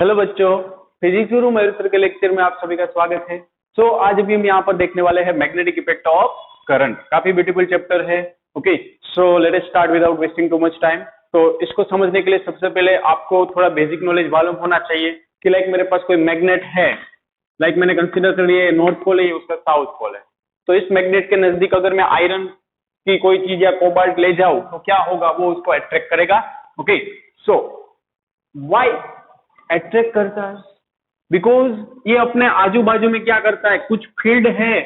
Hello बच्चों, physics गुरु मयूर sir के lecture में आप सभी का स्वागत है। आज भी हम यहाँ पर देखने वाले हैं मैग्नेटिक इफेक्ट ऑफ करंट। काफी ब्यूटीफुल चैप्टर है। Okay, so let us start without wasting too much time. तो इसको समझने के लिए सबसे पहले आपको थोड़ा बेसिक नॉलेज मालूम होना चाहिए कि लाइक मेरे पास कोई मैग्नेट है, लाइक मैंने कंसिडर कर लिया नॉर्थ पोल है, उसका साउथ पोल है। तो इस मैग्नेट के नजदीक अगर मैं आयरन की कोई चीज या कोबाल्ट ले जाऊं तो क्या होगा, वो उसको अट्रैक्ट करेगा। ओके, सो व्हाई अट्रैक्ट करता है? बिकॉज ये अपने आजू बाजू में क्या करता है, कुछ फील्ड है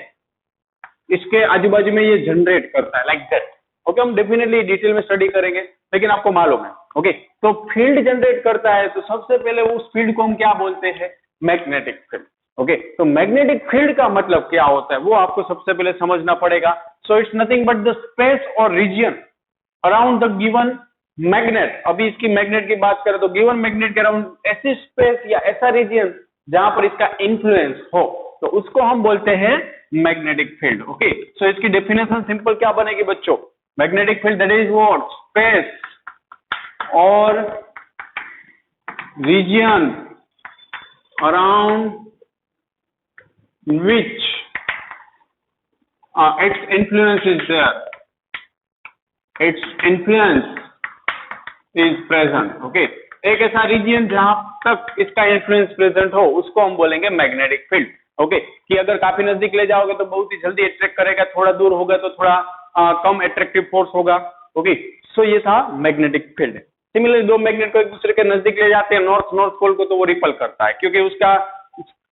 इसके आजू बाजू में, ये जनरेट करता है लाइक दैट। ओके, हम डेफिनेटली डिटेल में स्टडी करेंगे, लेकिन आपको मालूम है। ओके, तो फील्ड जनरेट करता है तो सबसे पहले उस फील्ड को हम क्या बोलते हैं? Magnetic field. ओके, तो मैग्नेटिक फील्ड का मतलब क्या होता है वो आपको सबसे पहले समझना पड़ेगा। So it's nothing but the space और region around the given magnet. अभी इसकी मैग्नेट की बात करें तो गिवन मैग्नेट के अराउंड ऐसी स्पेस या ऐसा रीजन जहां पर इसका इन्फ्लुएंस हो, तो उसको हम बोलते हैं मैग्नेटिक फील्ड। ओके, सो इसकी डेफिनेशन सिंपल क्या बनेगी बच्चों? Magnetic field that is what? Space और region around which its influence is there, its influence is present. Okay, एक ऐसा रीजन जहां तक इसका इन्फ्लुएंस प्रेजेंट हो उसको हम बोलेंगे मैग्नेटिक फील्ड। ओके, कि अगर काफी नजदीक ले जाओगे तो बहुत ही जल्दी अट्रैक्ट करेगा, थोड़ा दूर होगा तो थोड़ा कम अट्रैक्टिव फोर्स होगा। ओके, सो ये था मैग्नेटिक फील्ड। सिमिलरली दो मैग्नेट को एक दूसरे के नजदीक ले जाते हैं, नॉर्थ पोल को, तो वो रिपल करता है क्योंकि उसका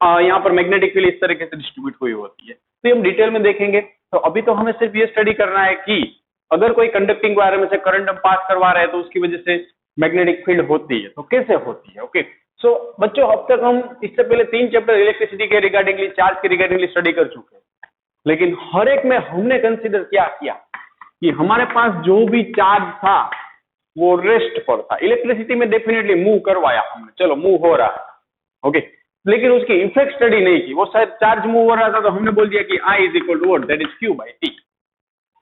यहाँ पर मैग्नेटिक फील्ड इस तरीके से डिस्ट्रीब्यूट हुई होती है। तो ये हम डिटेल में देखेंगे। तो अभी तो हमें सिर्फ ये स्टडी करना है कि अगर कोई कंडक्टिंग वायर में से करंट हम पास करवा रहे हैं तो उसकी वजह से मैग्नेटिक फील्ड होती है, तो कैसे होती है। ओके, सो बच्चों अब तक हम इससे पहले 3 चैप्टर इलेक्ट्रिसिटी के रिगार्डिंगली, चार्ज के रिगार्डिंगली स्टडी कर चुके हैं, लेकिन हर एक में हमने कंसिडर क्या किया कि हमारे पास जो भी चार्ज था वो रेस्ट पर था। इलेक्ट्रिसिटी में डेफिनेटली मूव करवाया हमने, चलो मूव हो रहा है। ओके, लेकिन उसकी इफेक्ट स्टडी नहीं की। वो शायद चार्ज मूव हो रहा था तो हमने बोल दिया कि I is equal to what, that is Q/T।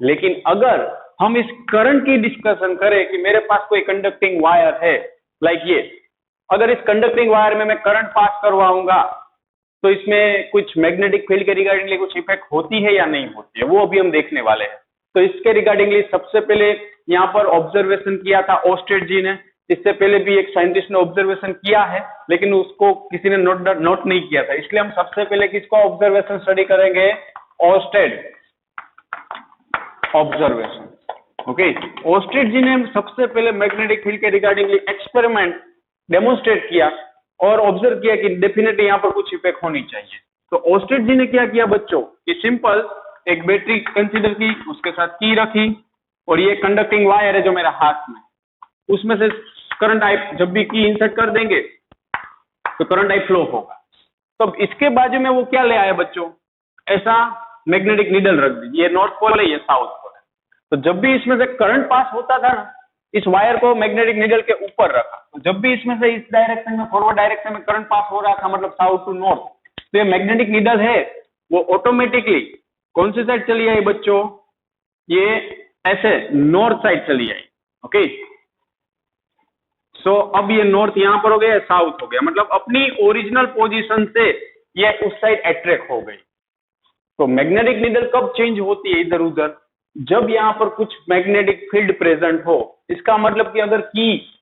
लेकिन अगर हम इस करंट की डिस्कशन करें कि मेरे पास कोई कंडक्टिंग वायर है लाइक ये, अगर इस कंडक्टिंग वायर में मैं करंट पास करवाऊंगा तो इसमें कुछ मैग्नेटिक फील्ड के रिगार्डिंगली कुछ इफेक्ट होती है या नहीं होती है, वो अभी हम देखने वाले हैं। तो इसके रिगार्डिंगली सबसे पहले यहाँ पर ऑब्जर्वेशन किया था ओस्टेड जी ने। इससे पहले भी एक साइंटिस्ट ने ऑब्जर्वेशन किया है, लेकिन उसको किसी ने नोट नहीं किया था, इसलिए हम सबसे पहले किसको ऑब्जर्वेशन स्टडी करेंगे? Ousted observation. ओके, ओस्टेड जी ने सबसे पहले मैग्नेटिक फील्ड के रिगार्डिंगली एक्सपेरिमेंट डेमोन्स्ट्रेट किया और ऑब्जर्व किया कि डेफिनेटली यहाँ पर कुछ इफेक्ट होनी चाहिए। तो ओस्टेड जी ने क्या किया बच्चों कि सिंपल एक बैटरी कंसीडर की, उसके साथ की रखी, और ये कंडक्टिंग वायर है जो मेरे हाथ में, उसमें से करंट आई जब भी की इंसर्ट कर देंगे तो करंट आई फ्लो होगा। तो इसके बाजू में वो क्या ले आया बच्चों? ऐसा मैग्नेटिक नीडल रख दी। ये नॉर्थ पोल है, ये साउथ पोल है। तो जब भी इसमें से करंट पास होता था ना, इस वायर को मैग्नेटिक नीडल के ऊपर रखा, तो जब भी इसमें से इस डायरेक्शन में, फॉरवर्ड डायरेक्शन में करंट पास हो रहा था, मतलब साउथ टू नॉर्थ, तो ये मैग्नेटिक नीडल है वो ऑटोमेटिकली कौन सी साइड चली आई बच्चों? ये ऐसे नॉर्थ साइड चली आई। ओके, सो अब ये नॉर्थ यहां पर हो गया, साउथ हो गया, मतलब अपनी ओरिजिनल पोजीशन से ये उस साइड अट्रैक्ट हो गई। तो मैग्नेटिक नीडल कब चेंज होती है इधर उधर? जब यहाँ पर कुछ मैग्नेटिक फील्ड प्रेजेंट हो। इसका मतलब कि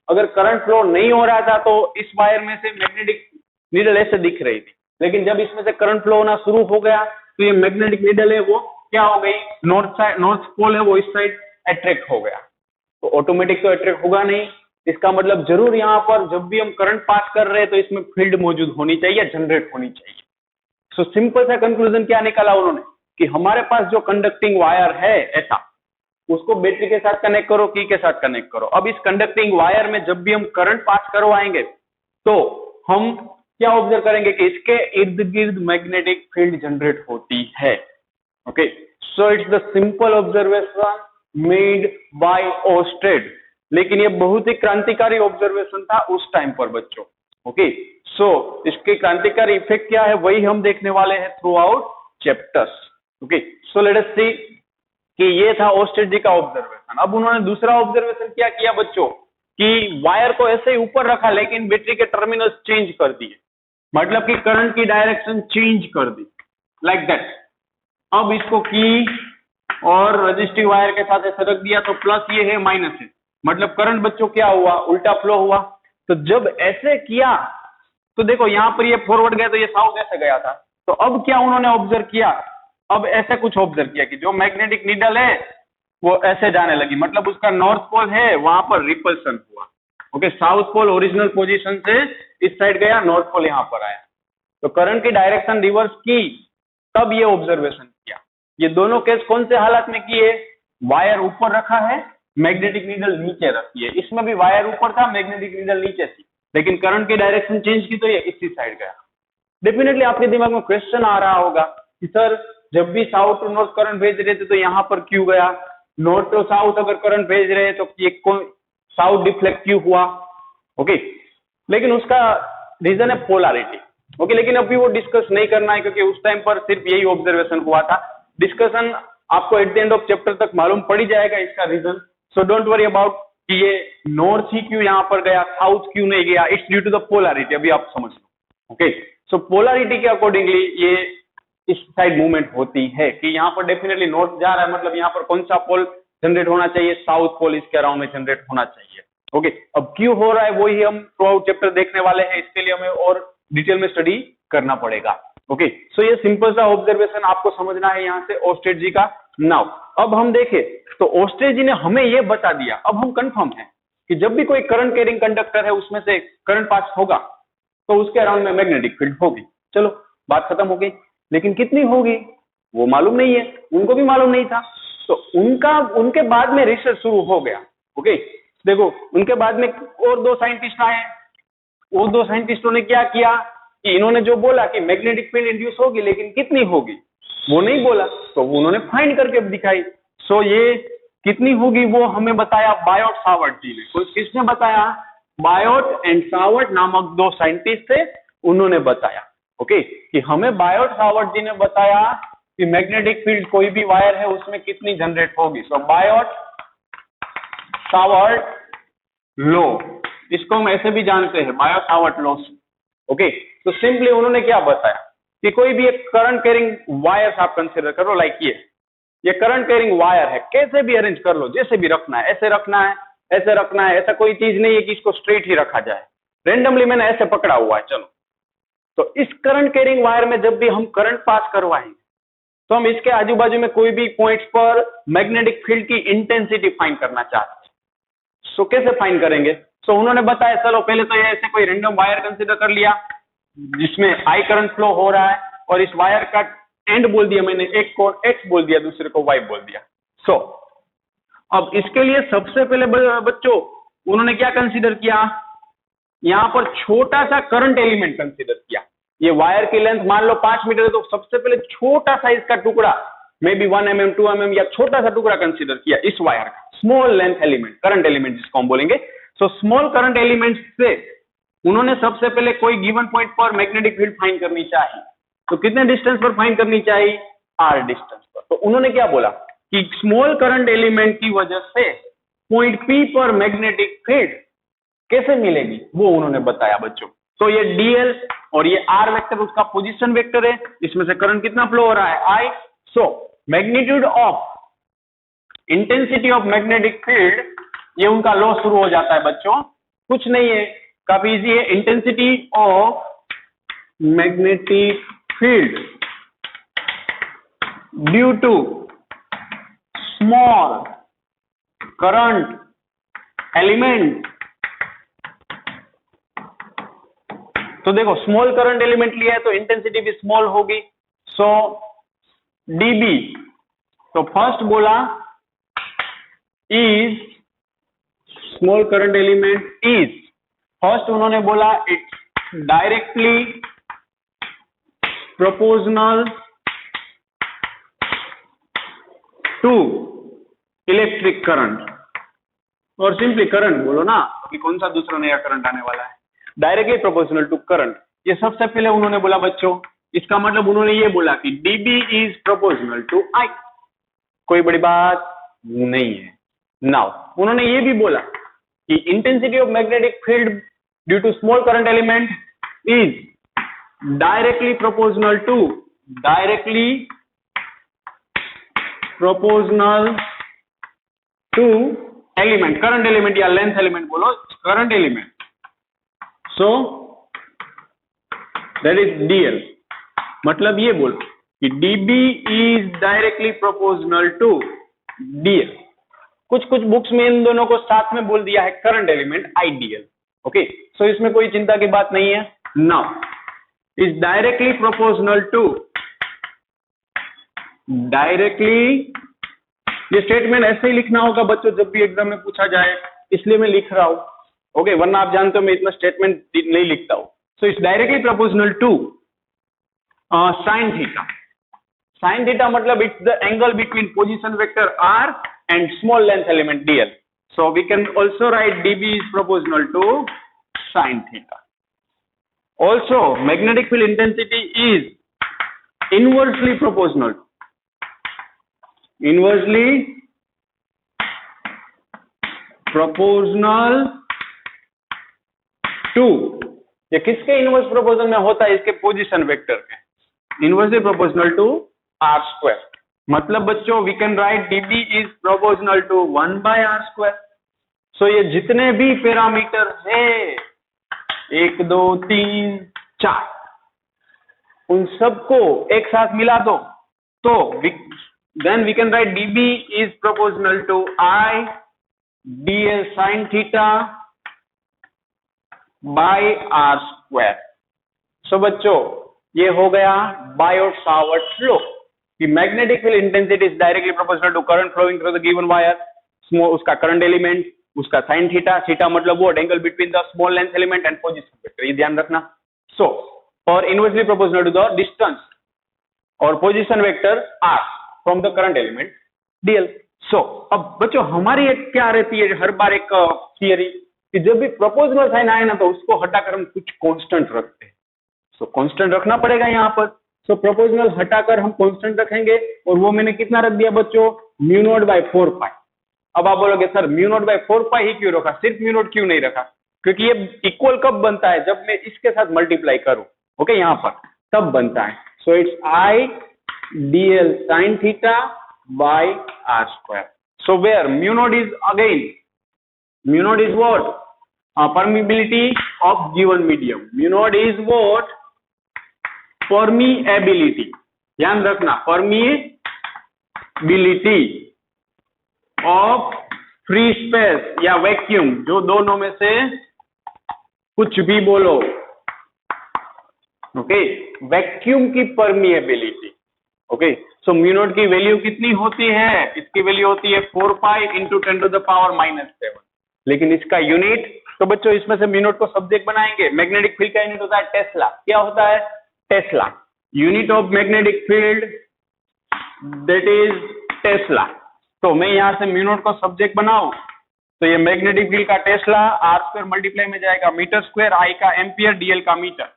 अगर करंट फ्लो नहीं हो रहा था तो इस वायर में से मैग्नेटिक नीडल ऐसे दिख रही थी, लेकिन जब इसमें से करंट फ्लो होना शुरू हो गया तो ये मैग्नेटिक नीडल है वो क्या हो गई? नॉर्थ पोल है वो इस साइड अट्रैक्ट हो गया। तो ऑटोमेटिक तो अट्रैक्ट होगा नहीं, इसका मतलब जरूर यहाँ पर जब भी हम करंट पास कर रहे हैं तो इसमें फील्ड मौजूद होनी चाहिए, जनरेट होनी चाहिए। सो सिंपल सा कंक्लूजन क्या निकाला उन्होंने कि हमारे पास जो कंडक्टिंग वायर है ऐसा, उसको बैटरी के साथ कनेक्ट करो, की के साथ कनेक्ट करो। अब इस कंडक्टिंग वायर में जब भी हम करंट पास करवाएंगे तो हम क्या ऑब्जर्व करेंगे कि इसके इर्द गिर्द मैग्नेटिक फील्ड जनरेट होती है। Okay, so it's the simple observation made by ousted. लेकिन ये बहुत ही क्रांतिकारी ऑब्जर्वेशन था उस टाइम पर बच्चों। ओके, सो इसके क्रांतिकारी इफेक्ट क्या है वही हम देखने वाले हैं throughout chapters. Okay, so let us see कि ये था ओस्टेड जी का ऑब्जर्वेशन। अब उन्होंने दूसरा ऑब्जर्वेशन क्या किया बच्चों कि वायर को ऐसे ही ऊपर रखा लेकिन बैटरी के टर्मिनल्स चेंज कर दिए, मतलब कि करंट की डायरेक्शन चेंज कर दी, लाइक दैट। अब इसको की और रजिस्टिव वायर के साथ ऐसे रख दिया तो प्लस ये है माइनस है, मतलब करंट बच्चों क्या हुआ, उल्टा फ्लो हुआ। तो जब ऐसे किया तो देखो यहाँ पर ये फॉरवर्ड गया तो ये साउथ ऐसे गया था, तो अब क्या उन्होंने ऑब्जर्व किया, अब ऐसे कुछ ऑब्जर्व किया कि जो मैग्नेटिक नीडल है वो ऐसे जाने लगी, मतलब उसका नॉर्थ पोल है वहां पर रिपल्सन हुआ। Okay, south pole original position से इस साइड गया, नॉर्थ पोल यहाँ पर आया, तो करंट की डायरेक्शन रिवर्स की, तब ये ऑब्जर्वेशन किया। ये दोनों केस कौन से हालत में किए, वायर ऊपर रखा है, मैग्नेटिक नीडल नीचे रखी है। इसमें भी वायर ऊपर था, मैग्नेटिक नीडल नीचे थी, लेकिन करंट की डायरेक्शन चेंज की तो ये इसी साइड गया। डेफिनेटली आपके दिमाग में क्वेश्चन आ रहा होगा कि सर जब भी साउथ टू नॉर्थ करंट भेज रहे थे तो यहाँ पर क्यों गया, नॉर्थ टू साउथ अगर करंट भेज रहे हैं तो ये साउथ डिफ्लेक्ट क्यों हुआ। ओके, लेकिन उसका रीजन है पोलैरिटी। ओके, लेकिन अभी वो डिस्कस नहीं करना है क्योंकि उस टाइम पर सिर्फ यही ऑब्जर्वेशन हुआ था। डिस्कशन आपको at the end of chapter तक मालूम पड़ ही जाएगा इसका reason, so don't worry about कि ये नॉर्थ ही क्यों यहाँ पर गया, साउथ क्यों नहीं गया, it's due to the polarity, अभी आप समझ लो। ओके, सो पोलैरिटी के अकॉर्डिंगली ये इस साइड मूवमेंट होती है कि यहाँ पर डेफिनेटली नॉर्थ जा रहा है, मतलब यहाँ पर कौन सा पोल जनरेट होना चाहिए, साउथ पोल इसके अराउंड में जनरेट होना चाहिए। ओके, अब क्यों हो रहा है वही हम थ्रू आउट चैप्टर देखने वाले हैं, इसके लिए हमें और डिटेल में स्टडी करना पड़ेगा। ओके, सो ये सिंपल सा ऑब्जर्वेशन आपको समझना है यहाँ से ओस्टेड जी का। नाउ अब हम देखें तो ओस्टेड जी ने हमें ये बता दिया, अब हम कंफर्म है कि जब भी कोई करंट कैरिंग कंडक्टर है उसमें से करंट पास होगा तो उसके अराउंड में मैग्नेटिक फील्ड होगी। चलो बात खत्म हो गई, लेकिन कितनी होगी वो मालूम नहीं है, उनको भी मालूम नहीं था, तो उनके बाद में रिसर्च शुरू हो गया। ओके, देखो उनके बाद में और दो साइंटिस्ट आए, वो दो साइंटिस्टों ने क्या किया कि इन्होंने जो बोला कि मैग्नेटिक फील्ड इंड्यूस होगी लेकिन कितनी होगी वो नहीं बोला, तो उन्होंने फाइंड करके दिखाई। सो ये कितनी होगी वो हमें बताया बायोट सावर्ट जी ने। किसने बताया, बायोट एंड सावर्ट नामक दो साइंटिस्ट थे, उन्होंने बताया। ओके, कि हमें बायोट सावर्ट जी ने बताया कि मैग्नेटिक फील्ड कोई भी वायर है उसमें कितनी जनरेट होगी। सो बायोट सावर्ट लॉ, इसको हम ऐसे भी जानते हैं बायोट सावर्ट लॉ। ओके, तो सिंपली उन्होंने क्या बताया कि कोई भी एक करंट कैरिंग वायर आप कंसिडर करो, लाइक ये करंट कैरिंग वायर है, कैसे भी अरेंज कर लो, जैसे भी रखना है, ऐसे रखना है, ऐसे रखना है, ऐसा कोई चीज नहीं है कि इसको स्ट्रेट ही रखा जाए, रेंडमली मैंने ऐसे पकड़ा हुआ है। चलो, तो इस करंट कैरिंग वायर में जब भी हम करंट पास करवाएंगे तो हम इसके आजू बाजू में कोई भी पॉइंट्स पर मैग्नेटिक फील्ड की इंटेंसिटी फाइंड करना चाहते हैं। सो कैसे फाइंड करेंगे, सो उन्होंने बताया, चलो पहले तो ये ऐसे कोई रैंडम वायर कंसीडर कर लिया जिसमें हाई करंट फ्लो हो रहा है, और इस वायर का एंड बोल दिया मैंने, एक को एक्स बोल दिया, दूसरे को वाई बोल दिया। सो अब इसके लिए सबसे पहले बच्चों उन्होंने क्या कंसीडर किया, यहां पर छोटा सा करंट एलिमेंट कंसीडर किया। ये वायर की लेंथ मान लो 5 मीटर है, तो सबसे पहले छोटा साइज का टुकड़ा, मे बी 1 mm 2 mm या छोटा सा टुकड़ा कंसीडर किया इस वायर का, small length element, current element जिसको हम बोलेंगे। सो स्मॉल करंट एलिमेंट से उन्होंने सबसे पहले कोई गिवन पॉइंट पर मैग्नेटिक फील्ड फाइंड करनी चाहिए, तो कितने डिस्टेंस पर फाइंड करनी चाहिए, r डिस्टेंस पर। तो उन्होंने क्या बोला कि स्मॉल करंट एलिमेंट की वजह से पॉइंट P पर मैग्नेटिक फील्ड कैसे मिलेगी वो उन्होंने बताया बच्चों। तो ये dl और ये r वेक्टर उसका पोजीशन वेक्टर है, इसमें से करंट कितना फ्लो हो रहा है, I। So magnitude of intensity of magnetic field, ये उनका लॉ शुरू हो जाता है बच्चों, कुछ नहीं है, काफी इजी है, intensity of magnetic field due to small current element. तो देखो स्मॉल करंट एलिमेंट लिया है तो इंटेंसिटी भी स्मॉल होगी, सो dB। तो फर्स्ट बोला is small current element is, first उन्होंने बोला it's directly proportional to electric current, और सिंपली करंट बोलो ना कि कौन सा दूसरा नया करंट आने वाला है, डायरेक्टली प्रोपोर्शनल टू करंट। ये सबसे पहले उन्होंने बोला बच्चों, इसका मतलब उन्होंने ये बोला कि dB is proportional to I, कोई बड़ी बात नहीं है। नाउ उन्होंने ये भी बोला कि intensity of magnetic field due to small current element is directly proportional to element, current element या लेंथ एलिमेंट बोलो, current element. So that is DL. मतलब ये बोलो कि DB is directly proportional to DL. कुछ कुछ बुक्स में इन दोनों को साथ में बोल दिया है current element IDL. Okay, so इसमें कोई चिंता की बात नहीं है। Now is directly proportional to, directly, ये स्टेटमेंट ऐसे ही लिखना होगा बच्चों जब भी एग्जाम में पूछा जाए, इसलिए मैं लिख रहा हूं। ओके, वरना आप जानते हो मैं इतना स्टेटमेंट नहीं लिखता हूं। So it's directly proportional to sine theta. Sine theta मतलब it's the angle between position vector r and small length element dl. So we can also write dB is proportional to sin theta. Also magnetic field intensity is inversely proportional to, ये किसके inverse proportion में होता है? इसके position vector के inversely proportional to r square. मतलब बच्चों we can write dB is proportional to 1/r square. So ये जितने भी पैरामीटर है 1 2 3 4, उन सबको एक साथ मिला दो तो then we can write dB is proportional to I dl sin theta by r square. So बच्चों ये हो गया बायोट-सावर्ट लॉ कि magnetic field intensity is directly proportional to current flowing through the given wire, उसका current element, उसका sine theta, theta मतलब वो angle between the small length element and position vector, ये ध्यान रखना। सो और inversely proportional to the distance और position vector r from the current element dl। सो अब बच्चों हमारी एक क्या रहती है हर बार एक थियरी कि जब भी प्रोपोर्शनल साइन आए ना तो उसको हटाकर हम कुछ कांस्टेंट रखते हैं। सो कांस्टेंट रखना पड़ेगा यहाँ पर। सो प्रोपोर्शनल हटाकर हम कांस्टेंट रखेंगे और वो मैंने कितना रख दिया बच्चों? म्यू नॉट बाय 4 पाई। अब आप बोलोगे सर म्यू नॉट बाय 4 पाई ही क्यों रखा, सिर्फ म्यू नॉट क्यों नहीं रखा? क्योंकि ये इक्वल कब बनता है? जब मैं इसके साथ मल्टीप्लाई करूं। ओके, यहाँ पर तब बनता है। So it's I dl sin theta by r square. So where mu naught is again, mu naught is what? Permeability of given medium. Mu naught is what? Permeability. ध्यान रखना, परमिएबिलिटी ऑफ फ्री स्पेस या vacuum, जो दोनों में से कुछ भी बोलो। ओके, वैक्यूम की permeability. Okay, so mu naught की वैल्यू कितनी होती है? इसकी वैल्यू होती है 4 pi into 10 to the power -7। लेकिन इसका यूनिट, तो बच्चों इसमें से म्यू नॉट को सब्जेक्ट बनाएंगे। मैग्नेटिक फील्ड का यूनिट होता है टेस्ला। क्या होता है? Tesla. Unit of magnetic field that is Tesla. तो मैं यहां से म्यू नॉट को सब्जेक्ट बनाऊं तो ये मैग्नेटिक फील्ड का टेस्ला r स्क्वायर मल्टीप्लाई में जाएगा मीटर स्क्वायर, I का एम्पियर, dl का metre.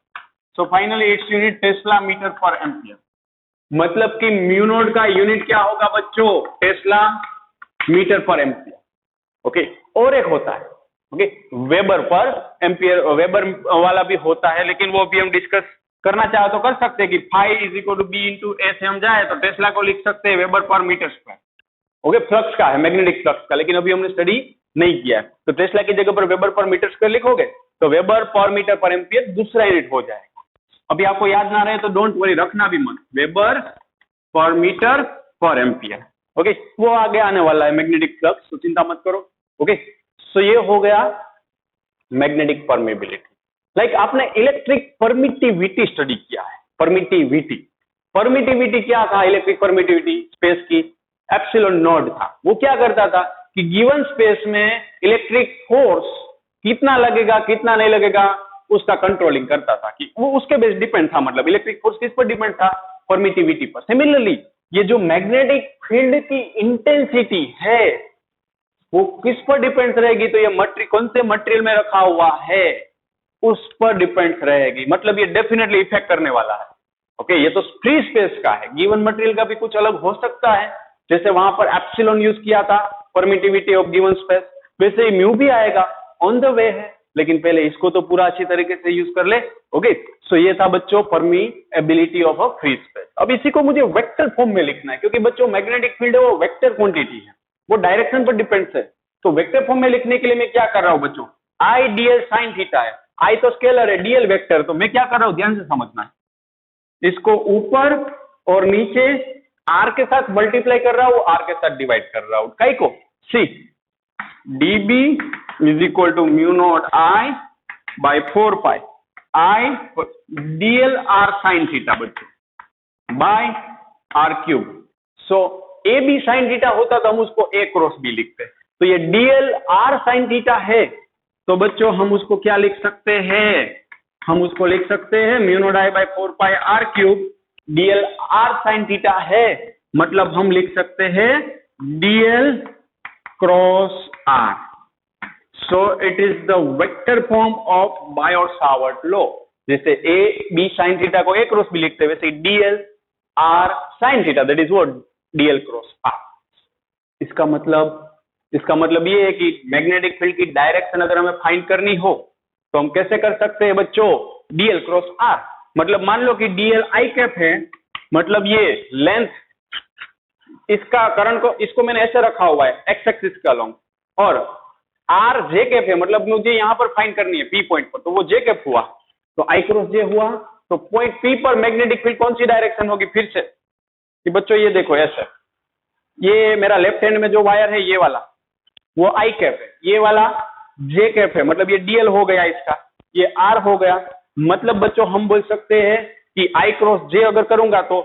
So finally it's unit tesla metre per ampere. मतलब कि म्यू नॉट का यूनिट क्या होगा बच्चों? Tesla metre per ampere. Okay, और एक होता है okay weber per ampere, weber वाला भी होता है, लेकिन वो भी हम डिस्कस करना चाहे तो कर सकते हैं कि phi is equal to B into A से हम जाए तो टेस्ला को लिख सकते हैं वेबर पर मीटर स्क्वायर। ओके, फ्लक्स का है, मैग्नेटिक फ्लक्स का, लेकिन अभी हमने स्टडी नहीं किया है। तो टेस्ला की जगह पर वेबर पर मीटर स्क्वायर लिखोगे तो वेबर पर मीटर पर एम्पियर दूसरा यूनिट हो जाएगा। अभी आपको याद ना रहे तो डोंट वरी, रखना भी मत, वेबर पर मीटर पर एम्पियर। ओके, वो आगे आने वाला है मैग्नेटिक फ्लक्स, तो चिंता मत करो। ओके, सो ये हो गया मैग्नेटिक परमेबिलिटी। लाइक आपने इलेक्ट्रिक परमिटिविटी स्टडी किया है। परमिटिविटी, परमिटिविटी क्या था? इलेक्ट्रिक परमिटिविटी स्पेस की एप्सिलॉन नॉट था। वो क्या करता था कि गिवन स्पेस में इलेक्ट्रिक फोर्स कितना लगेगा कितना नहीं लगेगा उसका कंट्रोलिंग करता था, कि वो उसके बेस डिपेंड था। मतलब इलेक्ट्रिक फोर्स किस पर डिपेंड था? परमिटिविटी पर। सिमिलरली ये जो मैग्नेटिक फील्ड की इंटेंसिटी है वो किस पर डिपेंड रहेगी? तो ये कौन से मटेरियल में रखा हुआ है उस पर डिपेंड रहेगी। मतलब ये डेफिनेटली इफेक्ट करने वाला है। ओके, ये तो फ्री स्पेस का है, गिवन मटेरियल का भी कुछ अलग हो सकता है। जैसे वहां पर एप्सिलॉन यूज किया था परमिटिविटी ऑफ गिवन स्पेस, वैसे ही म्यू भी आएगा। ऑन द वे है, लेकिन पहले इसको तो पूरा अच्छी तरीके से यूज कर ले। ओके, सो ये था बच्चों परमीएबिलिटी ऑफ अ फ्री स्पेस। अब इसी को मुझे वेक्टर फॉर्म में लिखना है, क्योंकि बच्चों मैग्नेटिक फील्ड है वो वेक्टर क्वांटिटी है, वो डायरेक्शन पर डिपेंड्स है। तो वेक्टर फॉर्म में लिखने के लिए मैं क्या कर रहा हूं बच्चों, आई डीएल साइन थीटा है, आई तो स्केलर है, डीएल वेक्टर, तो मैं क्या कर रहा हूं ध्यान से समझना है, इसको ऊपर और नीचे आर के साथ मल्टीप्लाई कर रहा हूं, आर के साथ डिवाइड कर रहा हूं, कई को see dB is equal to mu naught I by 4 pi I dl are sine theta बच्चों by r cube. So A B sine theta होता तो हम उसको ए क्रॉस बी लिखते, तो ये डीएल आर साइन थीटा है, तो बच्चों हम उसको क्या लिख सकते हैं, हम उसको लिख सकते हैं mu naught I by 4 pi R cube, DL are sine theta है, मतलब हम लिख सकते हैं DL cross R. So it is the vector form of Biot Savart law. जैसे ए बी साइन थीटा को ए क्रॉस बी लिखते हैं, वैसे DL are sine theta that is what DL cross R. इसका मतलब ये है कि मैग्नेटिक फील्ड की डायरेक्शन अगर हमें फाइंड करनी हो तो हम कैसे कर सकते हैं बच्चों, डीएल क्रॉस आर। मतलब मान लो कि डीएल आई कैप है, मतलब ये लेंथ इसका करंट को इसको मैंने ऐसे रखा हुआ है एक्स एक्सिस का लॉन्ग, और आर जे कैप है, मतलब मुझे यहां पर फाइंड करनी है पी पॉइंट पर, तो वो जे कैप हुआ, तो आई क्रॉस जे हुआ, तो पॉइंट पी पर मैग्नेटिक फील्ड कौन सी डायरेक्शन होगी फिर से कि बच्चों ये देखो ऐसे, ये मेरा लेफ्ट हैंड में जो वायर है ये वाला वो आई कैप है, ये वाला जे कैप है, मतलब ये डीएल हो गया इसका, ये आर हो गया। मतलब बच्चों हम बोल सकते हैं कि आई क्रॉस जे अगर करूंगा तो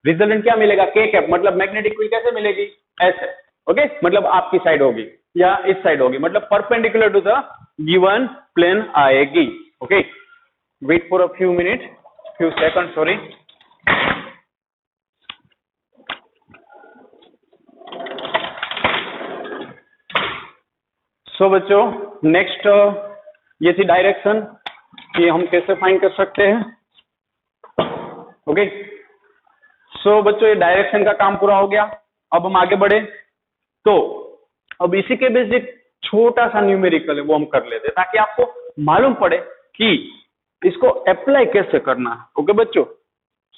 रिजल्टेंट क्या मिलेगा, के कैप, मतलब मैग्नेटिक फील्ड कैसे मिलेगी ऐसे। ओके, मतलब आपकी साइड होगी या इस साइड होगी, मतलब perpendicular to the given plane आएगी। Okay, wait for a few minute, few second, sorry. So बच्चों नेक्स्ट ये थी डायरेक्शन कि हम कैसे फाइंड कर सकते हैं। ओके, सो बच्चों ये डायरेक्शन का काम पूरा हो गया। अब हम आगे बढ़े, तो अब इसी के बेसिक छोटा सा न्यूमेरिकल है वो हम कर लेते हैं, ताकि आपको मालूम पड़े कि इसको अप्लाई कैसे करना है। ओके बच्चों,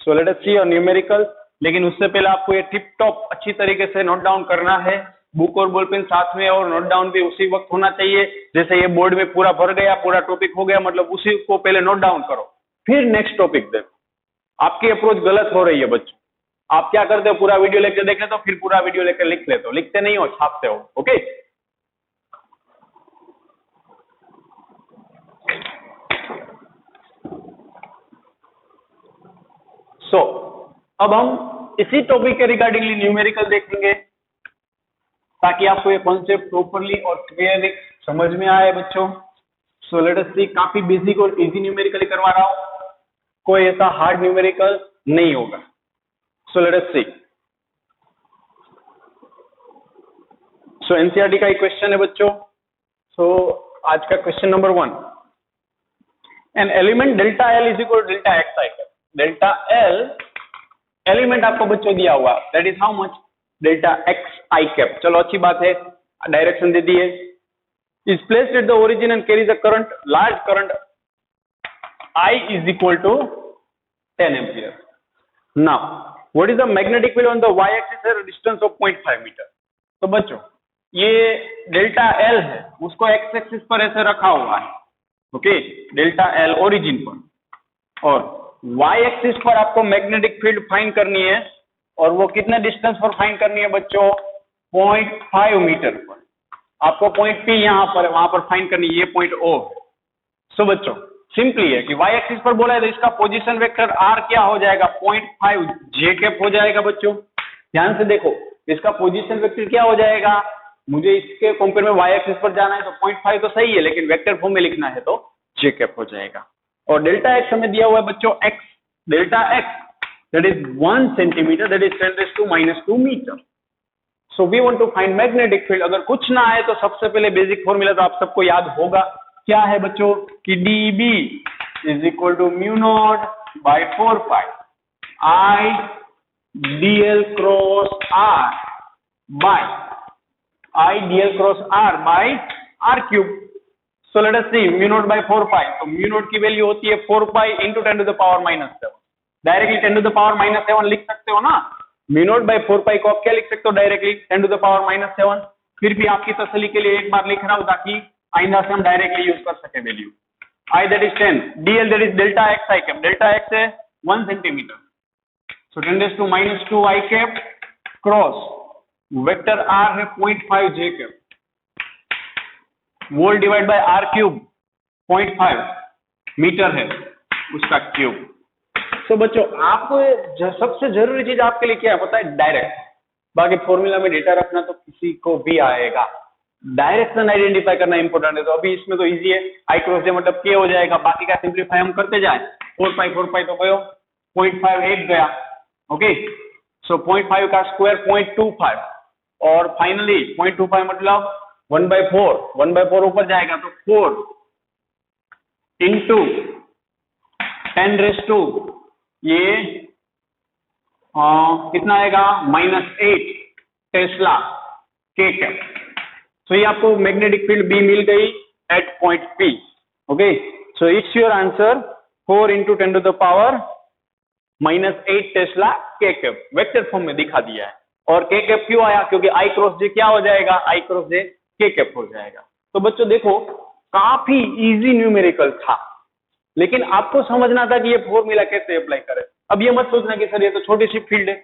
सो let us C a numerical, लेकिन उससे पहले आपको ये टिप टॉप अच्छी तरीके से नोट डाउन करना है, बुक और बॉल पेन साथ में, और नोट डाउन भी उसी वक्त होना चाहिए जैसे ये बोर्ड में पूरा भर गया, पूरा टॉपिक हो गया, मतलब उसी को पहले नोट डाउन करो, फिर नेक्स्ट टॉपिक देखो। आपकी अप्रोच गलत हो रही है बच्चों, आप क्या करते हो पूरा वीडियो लेकर देख लेते हो, फिर पूरा वीडियो लेकर लिख लेते हो, लिखते नहीं हो छापते हो। ओके, सो अब हम इसी टॉपिक के रिगार्डिंगली न्यूमेरिकल देखेंगे, ताकि आपको ये कॉन्सेप्ट प्रॉपरली और क्लियरली समझ में आए बच्चों। सो लेट अस सी, काफी बेसिक और इजी न्यूमेरिकल करवा रहा हूं, कोई ऐसा हार्ड न्यूमेरिकल नहीं होगा। सो लेट अस सी, सो एनसीईआरटी का एक क्वेश्चन है बच्चों। सो आज का question number 1, an element delta L is equal to delta X I cap. Delta L element आपको बच्चों दिया हुआ, that is how much, delta X I cap. चलो अच्छी बात है, डायरेक्शन दे दी है। Is placed at the origin and carries a current, large current I is equal to 10 ampere. Now what is the magnetic field on the y axis है, distance of 0.5 metre. तो बच्चों ये डेल्टा एल है, उसको x axis पर ऐसे रखा हुआ है। ओके, डेल्टा एल ओरिजिन पर, और y एक्सिस पर आपको मैग्नेटिक फील्ड फाइंड करनी है, और वो कितने डिस्टेंस पर फाइंड करनी है बच्चों, 0.5 मीटर पर। आपको पॉइंट P यहाँ पर है, वहां पर फाइंड करनी है, ये पॉइंट O है। सो बच्चों सिंपली है कि y एक्सिस पर बोला है तो इसका पोजीशन वेक्टर r क्या हो जाएगा, 0.5 j कैप हो जाएगा। बच्चों ध्यान से देखो, इसका पोजीशन वेक्टर क्या हो जाएगा, मुझे इसके कंपेयर में y एक्सिस पर जाना है तो 0.5 तो सही है, लेकिन वेक्टर फॉर्म में लिखना है तो j कैप हो जाएगा। और डेल्टा एक्स हमें दिया हुआ है बच्चों x, delta X that is 1 centimetre, that is 10⁻² metre. So we want to find magnetic field. अगर कुछ ना आए तो सबसे पहले बेसिक फॉर्मूला तो आप सबको याद होगा, क्या है बच्चों कि dB is equal to mu naught by 4 pi I dl cross r by I dl cross r by r cube. So let us see mu naught by 4 pi, तो म्यू नॉट की वैल्यू होती है 4 pi into 10 to the power -7। Directly 10 to the power -7 लिख सकते हो ना, mu naught by 4 पाई को आप क्या लिख सकते हो डायरेक्टली 10 टू द पावर -7। फिर भी आपकी तसल्ली के लिए एक बार लिख रहा हूं ताकि आइंदा से हम डायरेक्टली यूज कर सके value. I that is 10, dl that is delta x I cap, delta x है 1 centimetre, so 10 raised to -2 I cap cross vector r है 0.5 j cap, whole divide by r cube 0.5 metre है उसका cube. तो बच्चों आपको सबसे जरूरी चीज आपके लिए क्या है पता है, डायरेक्ट। बाकी फॉर्मूला में डेटा रखना तो किसी को भी आएगा, डायरेक्शन आइडेंटिफाई करना इंपॉर्टेंट है। तो अभी इसमें तो इजी है, आई क्रॉस जे मतलब के हो जाएगा, बाकी का सिंप्लीफाई हम करते जाए। 4 पाई तो गयो 0.5 एक गया, ओके, सो 0.5 का स्क्वायर 0.25 और फाइनली 0.25 मतलब 1/4 ऊपर जाएगा तो 4 इंटू 10 रेज़ टू ये कितना आएगा -8 टेस्ला के कैप। तो ये आपको मैग्नेटिक फील्ड बी मिल गई at point P, okay. So it's your answer 4 into 10 to the power -8 tesla K cap, vector form में दिखा दिया है। और के कैप क्यों आया, क्योंकि आई क्रॉस जे क्या हो जाएगा, आई क्रॉस जे के कैप हो जाएगा। तो बच्चों देखो काफी इजी न्यूमेरिकल था, लेकिन आपको समझना था कि ये फॉर्मूला कैसे अप्लाई करें। अब ये मत सोचना कि सर ये तो छोटी सी फील्ड है,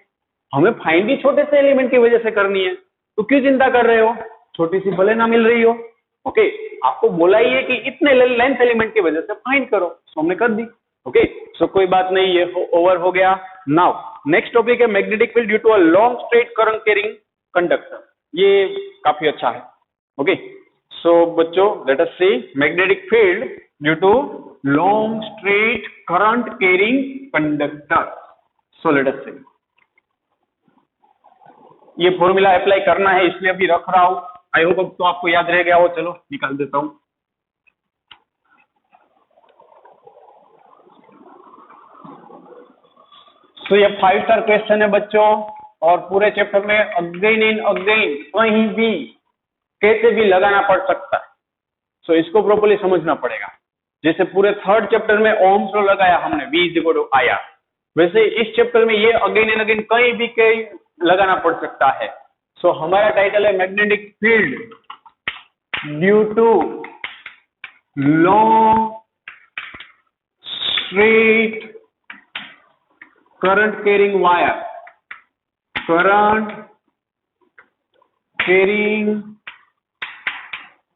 हमें फाइंड ही छोटे से एलिमेंट की वजह से करनी है, तो क्यों चिंता कर रहे हो, छोटी सी भले ना मिल रही हो, ओके। आपको बोला ही है कि इतने लेंथ एलिमेंट की वजह से फाइंड करो, तो हमने कर दी, ओके। सो कोई बात नहीं, ये ओवर हो गया। नाउ नेक्स्ट टॉपिक है magnetic field due to a long straight current carrying conductor. ये काफी अच्छा है, ओके। सो बच्चों let us see magnetic field due to long straight current carrying conductor. So let us see, ये formula apply करना है इसलिए अभी रख रहा हूं, आई होप अब तो आपको याद रह गया हो। चलो निकाल देता हूं। तो ये 5 स्टार क्वेश्चन है बच्चों, और पूरे चैप्टर में अगेन इन अगेन कहीं भी कैसे भी लगाना पड़ सकता है, सो इसको प्रॉपर्ली समझना पड़ेगा। जैसे पूरे 3rd चैप्टर में ओम्स लॉ लगाया हमने, V is equal to IR, वैसे इस चैप्टर में ये अगेन एंड अगेन कहीं भी कहीं लगाना पड़ सकता है। सो हमारा टाइटल है magnetic field due to long straight current carrying wire, current carrying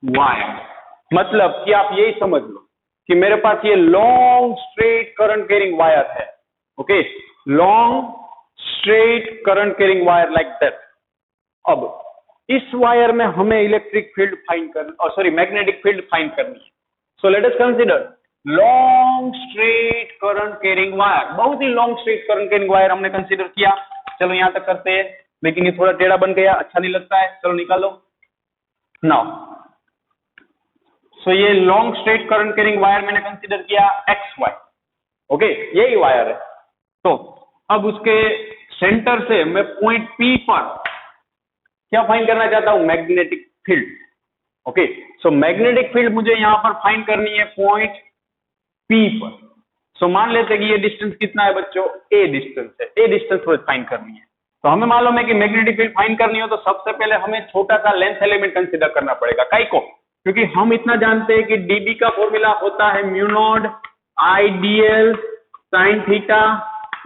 wire. मतलब कि आप यही समझ लो कि मेरे पास ये long straight current carrying wire है, okay, long straight current carrying wire like that. अब इस वायर में हमें इलेक्ट्रिक फील्ड फाइंड करना, मैग्नेटिक फील्ड फाइंड करनी है। So let us consider long straight current carrying wire, बहुत ही long straight current carrying wire हमने कंसीडर किया। चलो यहां तक करते हैं, लेकिन ये थोड़ा टेढ़ा बन गया, अच्छा नहीं लगता है, चलो निकालो नाउ। सो ये long straight current carrying wire मैंने कंसीडर किया XY, ओके, यही वायर है। तो अब उसके सेंटर से मैं पॉइंट P पर क्या फाइंड करना चाहता हूं, magnetic field, okay. So magnetic field मुझे यहां पर फाइंड करनी है पॉइंट P पर। सो मान लेते हैं कि ये डिस्टेंस कितना है बच्चों, A डिस्टेंस है, A डिस्टेंस पर फाइंड करनी है। तो हमें मालूम है कि मैग्नेटिक फील्ड फाइंड करनी हो तो सबसे पहले हमें छोटा सा लेंथ एलिमेंट कंसीडर करना पड़ेगा। काई को, क्योंकि हम इतना जानते हैं कि dB का फॉर्मूला होता है mu naught I dl sin theta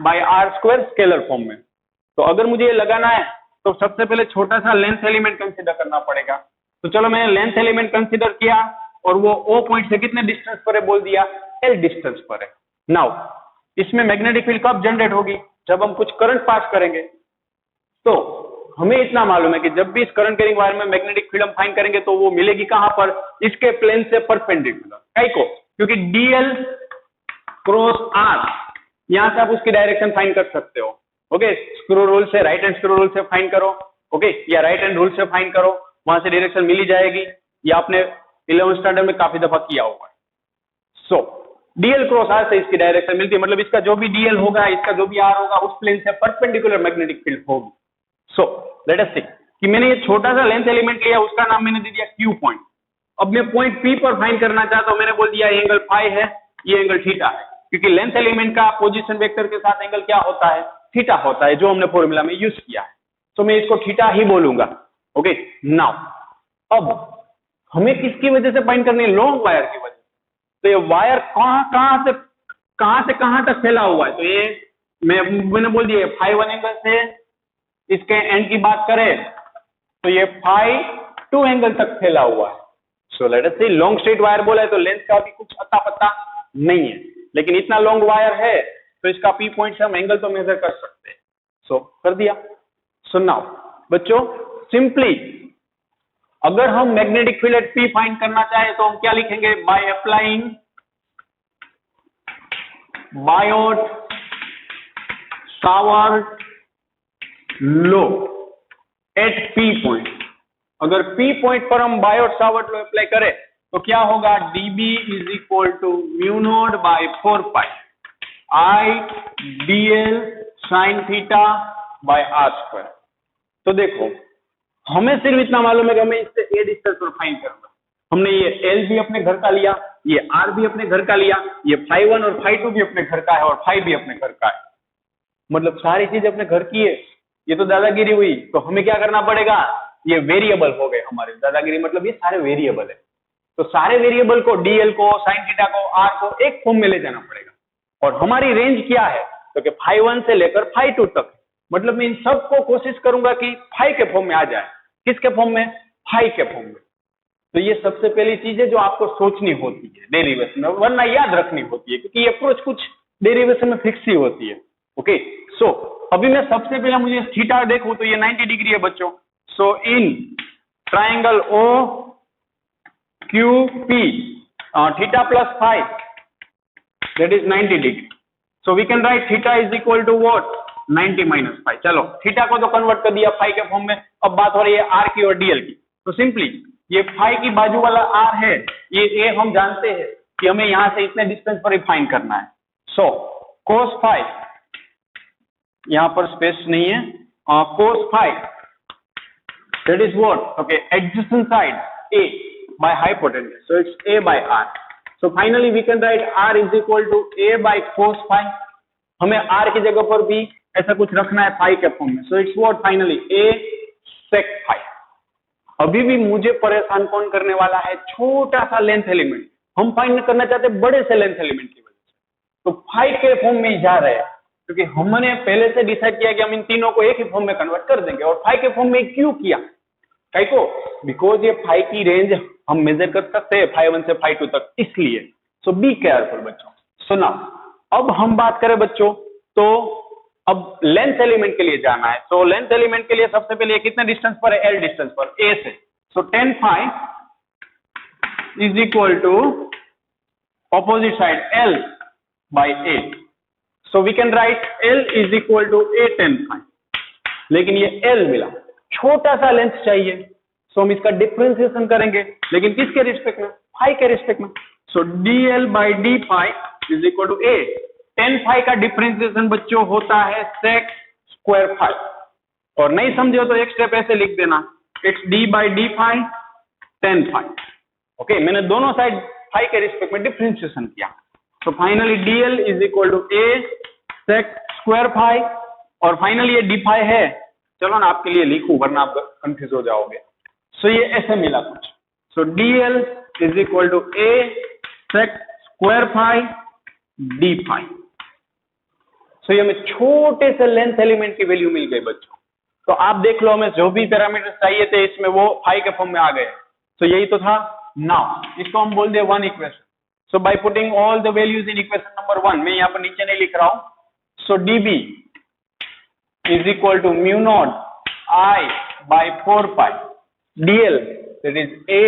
by r square scalar form में। तो अगर मुझे ये लगाना है तो सबसे पहले छोटा सा लेंथ एलिमेंट कंसीडर करना पड़ेगा। तो चलो मैंने लेंथ एलिमेंट कंसीडर किया और वो O पॉइंट से कितने डिस्टेंस पर है बोल दिया, L डिस्टेंस पर है। नाउ इसमें मैग्नेटिक फील्ड कब जनरेट होगी, जब हम कुछ करंट पास करेंगे। तो हमें इतना मालूम है कि जब भी इस करंट कैरिंग वायर में मैग्नेटिक फील्ड हम फाइंड करेंगे तो वो मिलेगी कहां पर, इसके प्लेन से परपेंडिकुलर। काई को, क्योंकि DL क्रॉस R, यहां से आप उसकी डायरेक्शन फाइंड कर सकते हो, ओके। स्क्रू रूल से, राइट हैंड स्क्रू रूल से फाइंड करो, ओके, या राइट हैंड रूल से फाइंड करो, वहां से डायरेक्शन मिल ही जाएगी। या आपने 11th स्टैंडर्ड में काफी दफा किया होगा। सो DL क्रॉस R से इसकी डायरेक्शन मिलती है, मतलब इसका जो भी DL होगा, इसका जो भी R होगा, उस प्लेन से परपेंडिकुलर मैग्नेटिक फील्ड होगी। सो लेट अस सी कि मैंने ये छोटा सा लेंथ एलिमेंट लिया, उसका नाम मैंने दे दिया Q पॉइंट। अब मैं पॉइंट P पर फाइंड करना चाहता हूं, मैंने बोल दिया एंगल फाई है, ये एंगल थीटा है, क्योंकि लेंथ एलिमेंट का पोजीशन वेक्टर के साथ एंगल क्या होता है, थीटा होता है, जो हमने फॉर्मूला में यूज किया है। तो मैं इसको थीटा ही बोलूंगा। ओके, नाउ अब हमें किसकी वजह से फाइंड करनी है, लॉन्ग वायर की वजह से। तो ये वायर कहां से कहां तक फैला हुआ है, तो ये मैंने बोल दिया फाई 1 एंगल से इसके एंड की बात करें तो ये फाई 2 एंगल तक फैला हुआ है। सो लेट अस सी, लॉन्ग स्ट्रेट वायर बोला है तो लेंथ का भी कुछ अता पता नहीं है, लेकिन इतना लॉन्ग वायर है तो इसका पी पॉइंट से हम एंगल तो मेजर कर सकते हैं। सो कर दिया। सो नाउ बच्चों, सिंपली अगर हम magnetic field eight P find करना चाहे तो हम क्या लिखेंगे, by applying Biot Savart law at P point. अगर पी पॉइंट पर हम बायोट सावर्ट लॉ अप्लाई करें तो क्या होगा, dB is equal to mu naught by 4 pi I dl sine theta by R square. तो देखो, हमें सिर्फ इतना मालूम है कि हमें इससे ए डिस्टेंस पर फाइंड करना। हमने ये एल भी अपने घर का लिया, ये आर भी अपने घर का लिया, ये फाई 1 और फाई 2 भी अपने घर का है और फाई भी अपने घर का है, मतलब सारी चीज अपने घर की है। ये तो दादागिरी हुई, तो हमें क्या करना पड़ेगा, ये वेरिएबल हो गए हमारे। दादागिरी मतलब ये सारे वेरिएबल है, तो सारे वेरिएबल को, डीएल को, साइन थीटा को, आर को एक फॉर्म में ले जाना पड़ेगा। और हमारी रेंज क्या है, तो कि फाई 1 से लेकर फाई 2 तक, मतलब मैं इन सबको कोशिश करूंगा कि फाई के फॉर्म में आ जाए। किसके फॉर्म में, फाई के फॉर्म में। तो ये सबसे पहली चीज है जो आपको सोचनी होती है डेरिवेशन में, वरना याद रखनी होती है, क्योंकि ये अप्रोच कुछ डेरिवेशन में फिक्स ही होती है। ओके, सो अभी मैं सबसे पहले मुझे थीटा देखूं तो ये 90 डिग्री है बच्चों। So in triangle O Q P theta plus phi that is 90 degree. So we can write theta is equal to what, 90 minus phi. चलो थीटा को तो कन्वर्ट कर दिया फाई के फॉर्म में, अब बात हो रही है आर की और डीएल की। तो सिंपली ये फाई की बाजू वाला आर है, ये ए हम जानते हैं कि हमें यहां से इतने डिस्टेंस पर ही फाइंड करना है। सो कोस फाई, यहां पर स्पेस नहीं है, cos phi that is what, okay, adjacent side A by hypotenuse, so it's A by R. So finally we can write R is equal to A by cos phi. हमें R की जगह पर भी ऐसा कुछ रखना है फाई के फॉर्म में, so it's what finally A sec phi. अभी भी मुझे परेशान कौन करने वाला है, छोटा सा लेंथ एलिमेंट हम फाइंड करना चाहते हैं बड़े से लेंथ एलिमेंट की वजह से, तो फाई के फॉर्म में ही जा रहे हैं, क्योंकि हमने पहले से डिसाइड किया कि हम इन तीनों को एक ही फॉर्म में कन्वर्ट कर देंगे। और फाई के फॉर्म में क्यों किया, काहे को, बिकॉज ये फाई की रेंज हम मेजर कर सकते हैं फाई 1 से फाई 2 तक, इसलिए। सो बी केयरफुल बच्चों। सो नाउ अब हम बात करें बच्चों, तो अब लेंथ एलिमेंट के लिए जाना है। तो लेंथ एलिमेंट के लिए सबसे पहले कितने डिस्टेंस पर है, एल डिस्टेंस पर ए से। So 10 phi is equal to opposite side L by A. So we can write L is equal to A 10 phi, लेकिन ये एल मिला, छोटा सा लेंथ चाहिए, सो हम इसका डिफरेंशिएशन करेंगे, लेकिन किसके रिस्पेक्ट में, फाई के रिस्पेक्ट में। So D L by D phi is equal to A. 10 phi का डिफरेंशिएशन बच्चों होता है सेक स्क्वायर फाई, और नहीं समझे हो तो एक स्टेप ऐसे लिख देना, it's D by D phi 10 phi. Okay, मैंने दोनों साइड फाई के रिस्पेक्ट में डिफरेंशिएशन किया। So finally D L is equal to A sec square phi, और फाइनली ये डी फाई है। चलो ना आपके लिए लिखूं, वरना आप कंफ्यूज हो जाओगे। सो ये ऐसे मिला कुछ। So D L is equal to A sec square phi D phi. So ये हमें छोटे से लेंथ एलिमेंट की वैल्यू मिल गई बच्चों। तो आप देख लो, हमें जो भी पैरामीटर चाहिए थे इसमें वो फाई के फॉर्म में आ गए। सो यही तो था। नाउ इसको हम बोल दे one equation. So by putting all the values in equation number 1, मैं यहाँ पर नीचे नहीं लिख रहा हूं। सो dB is equal to mu naught I by 4 pi dl, that is a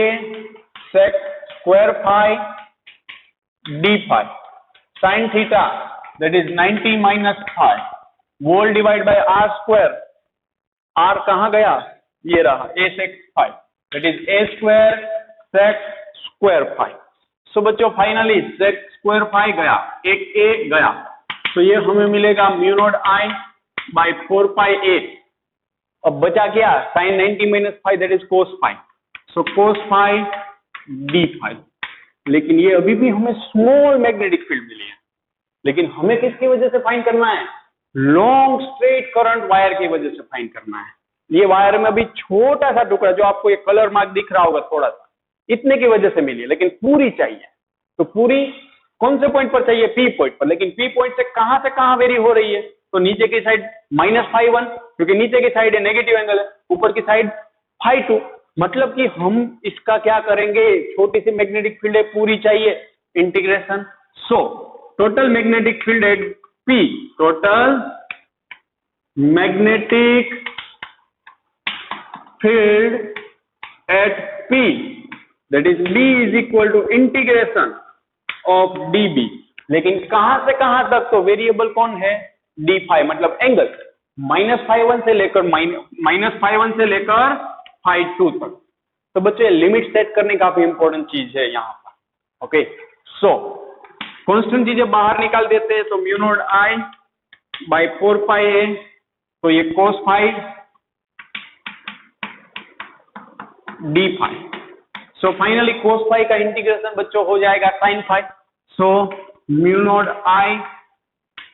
sec square phi d phi sin theta, that is 90 minus phi whole divided by r square। r कहाँ गया, ये रहा a sec phi, that is a square sec square phi। सो बच्चों finally sec square phi गया, एक a गया, तो ये हमें मिलेगा mu naught I by 4 pi a। अब बचा क्या, sin 90 minus phi, that is cos phi। So cos phi d5। लेकिन ये अभी भी हमें स्मॉल मैग्नेटिक फील्ड मिली है, लेकिन हमें किसकी वजह से फाइंड करना है? लॉन्ग स्ट्रेट करंट वायर की वजह से फाइंड करना है। ये वायर में अभी छोटा सा टुकड़ा, जो आपको ये कलर मार्क दिख रहा होगा थोड़ा सा, इतने की वजह से मिली है, लेकिन पूरी चाहिए। तो पूरी कौन से पॉइंट पर चाहिए? पी पॉइंट पर। लेकिन पी पॉइंट से कहां वेरी हो रही है? तो नीचे की साइड -φ1, क्योंकि नीचे की साइड है नेगेटिव एंगल है, ऊपर की साइड φ2। मतलब कि हम इसका क्या करेंगे? छोटी सी मैग्नेटिक फील्ड है, पूरी चाहिए, integration. So total magnetic field eight P, total magnetic field eight P, that is B is equal to integration of dB। लेकिन कहां से कहां तक? तो वेरिएबल कौन है? d5, मतलब एंगल -φ1 से लेकर -φ1 से लेकर φ2 तक। तो बच्चे लिमिट सेट करने काफी इंपॉर्टेंट चीज है यहाँ पर। ओके, सो कांस्टेंट चीजें बाहर निकाल देते हैं, तो mu naught I by 4πa, तो ये cos phi d5। So finally cos phi का इंटीग्रेशन बच्चों हो जाएगा sin phi। So mu naught I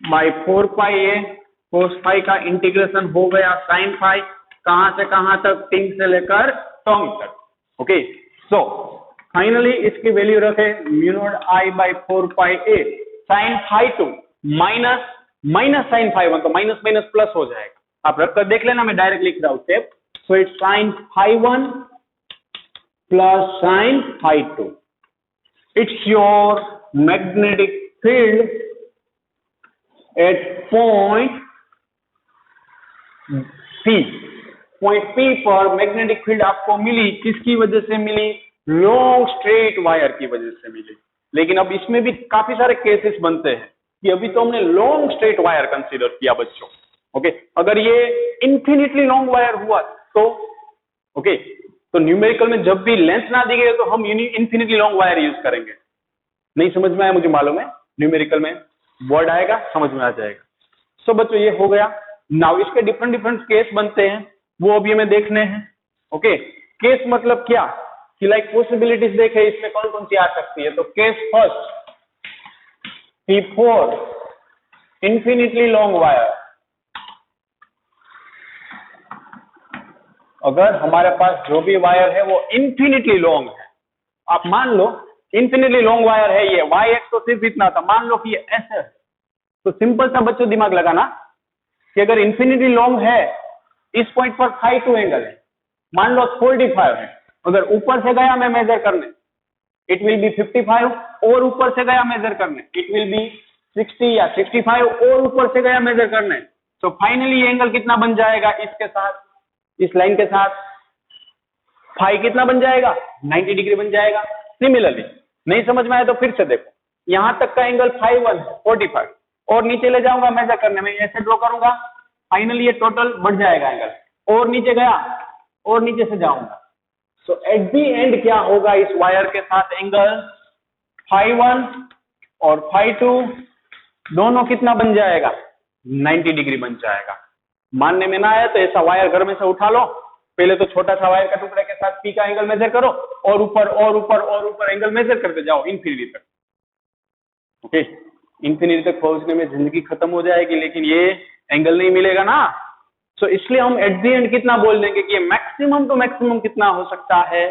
by 4πa, cos phi का इंटीग्रेशन हो गया sin phi। कहां से कहां तक? टिंग से लेकर टोंग तक। ओके, सो फाइनली इसकी वैल्यू रखे mu naught I by 4πa sin φ2 minus sin φ1, तो माइनस माइनस प्लस हो जाएगा। आप रखकर देख लेना, मैं डायरेक्ट लिख रहा हूं step. So it's sin φ1 plus sin φ2। It's your magnetic field at point P। Point P पर मैग्नेटिक फील्ड आपको मिली, किसकी वजह से मिली? लॉन्ग स्ट्रेट वायर की वजह से मिली। लेकिन अब इसमें भी काफी सारे केसेस बनते हैं कि अभी तो हमने लॉन्ग स्ट्रेट वायर कंसीडर किया बच्चों। ओके, अगर ये इन्फिनिटली लॉन्ग वायर हुआ तो ओके, तो न्यूमेरिकल में जब भी लेंथ ना दी गई तो हम इन्फिनिटली लॉन्ग वायर यूज करेंगे। नहीं समझ में आया? मुझे मालूम है, न्यूमेरिकल में वर्ड आएगा, समझ में आ जाएगा। सो बच्चों ये हो गया। नाउ इसके डिफरेंट डिफरेंट केस बनते हैं, वो अभी हमें देखने हैं। ओके, केस मतलब क्या कि लाइक पॉसिबिलिटीज देखे, इसमें कौन कौन सी आ सकती है। तो case first, P4 infinitely long wire. अगर हमारे पास जो भी वायर है वो इन्फिनिटली लॉन्ग है, आप मान लो इन्फिनिटली लॉन्ग वायर है, ये y एक्स तो सिर्फ इतना था, मान लो कि ये ऐसे है, तो सिंपल सा बच्चों दिमाग लगाना कि अगर इन्फिनिटली लॉन्ग है, इस पॉइंट पर φ2 एंगल है, मान लो 45 है, अगर ऊपर से गया मैं मेजर करने, इट विल बी 55, और ऊपर से गया मेजर करने, इट विल बी 60 या 65, और ऊपर से गया मेजर करने। तो फाइनली ये एंगल कितना बन जाएगा? इसके साथ, इस लाइन के साथ फाई कितना बन जाएगा? 90 डिग्री बन जाएगा। सिमिलरली नहीं समझ में आया तो फिर से देखो, यहां तक का एंगल φ1 45, और नीचे ले जाऊंगा मेजर करने में, ऐसे ड्रॉ करूंगा, फाइनली ये टोटल बढ़ जाएगा एंगल, और नीचे गया और नीचे से जाऊंगा। सो एट दी एंड क्या होगा? इस वायर के साथ एंगल φ1 और φ2 दोनों कितना बन जाएगा? 90 डिग्री बन जाएगा। मानने में ना आया तो ऐसा वायर घर में से उठा लो, पहले तो छोटा सा वायर का टुकड़े के साथ P का एंगल मेजर करो, और ऊपर और ऊपर और ऊपर एंगल मेजर करते जाओ इन्फिनिटी तक। ओके, इन्फिनिटी तक पहुंचने में जिंदगी खत्म हो जाएगी, लेकिन ये एंगल नहीं मिलेगा ना। सो इसलिए हम एट दी एंड कितना बोल देंगे कि ये मैक्सिमम टू मैक्सिमम कितना हो सकता है?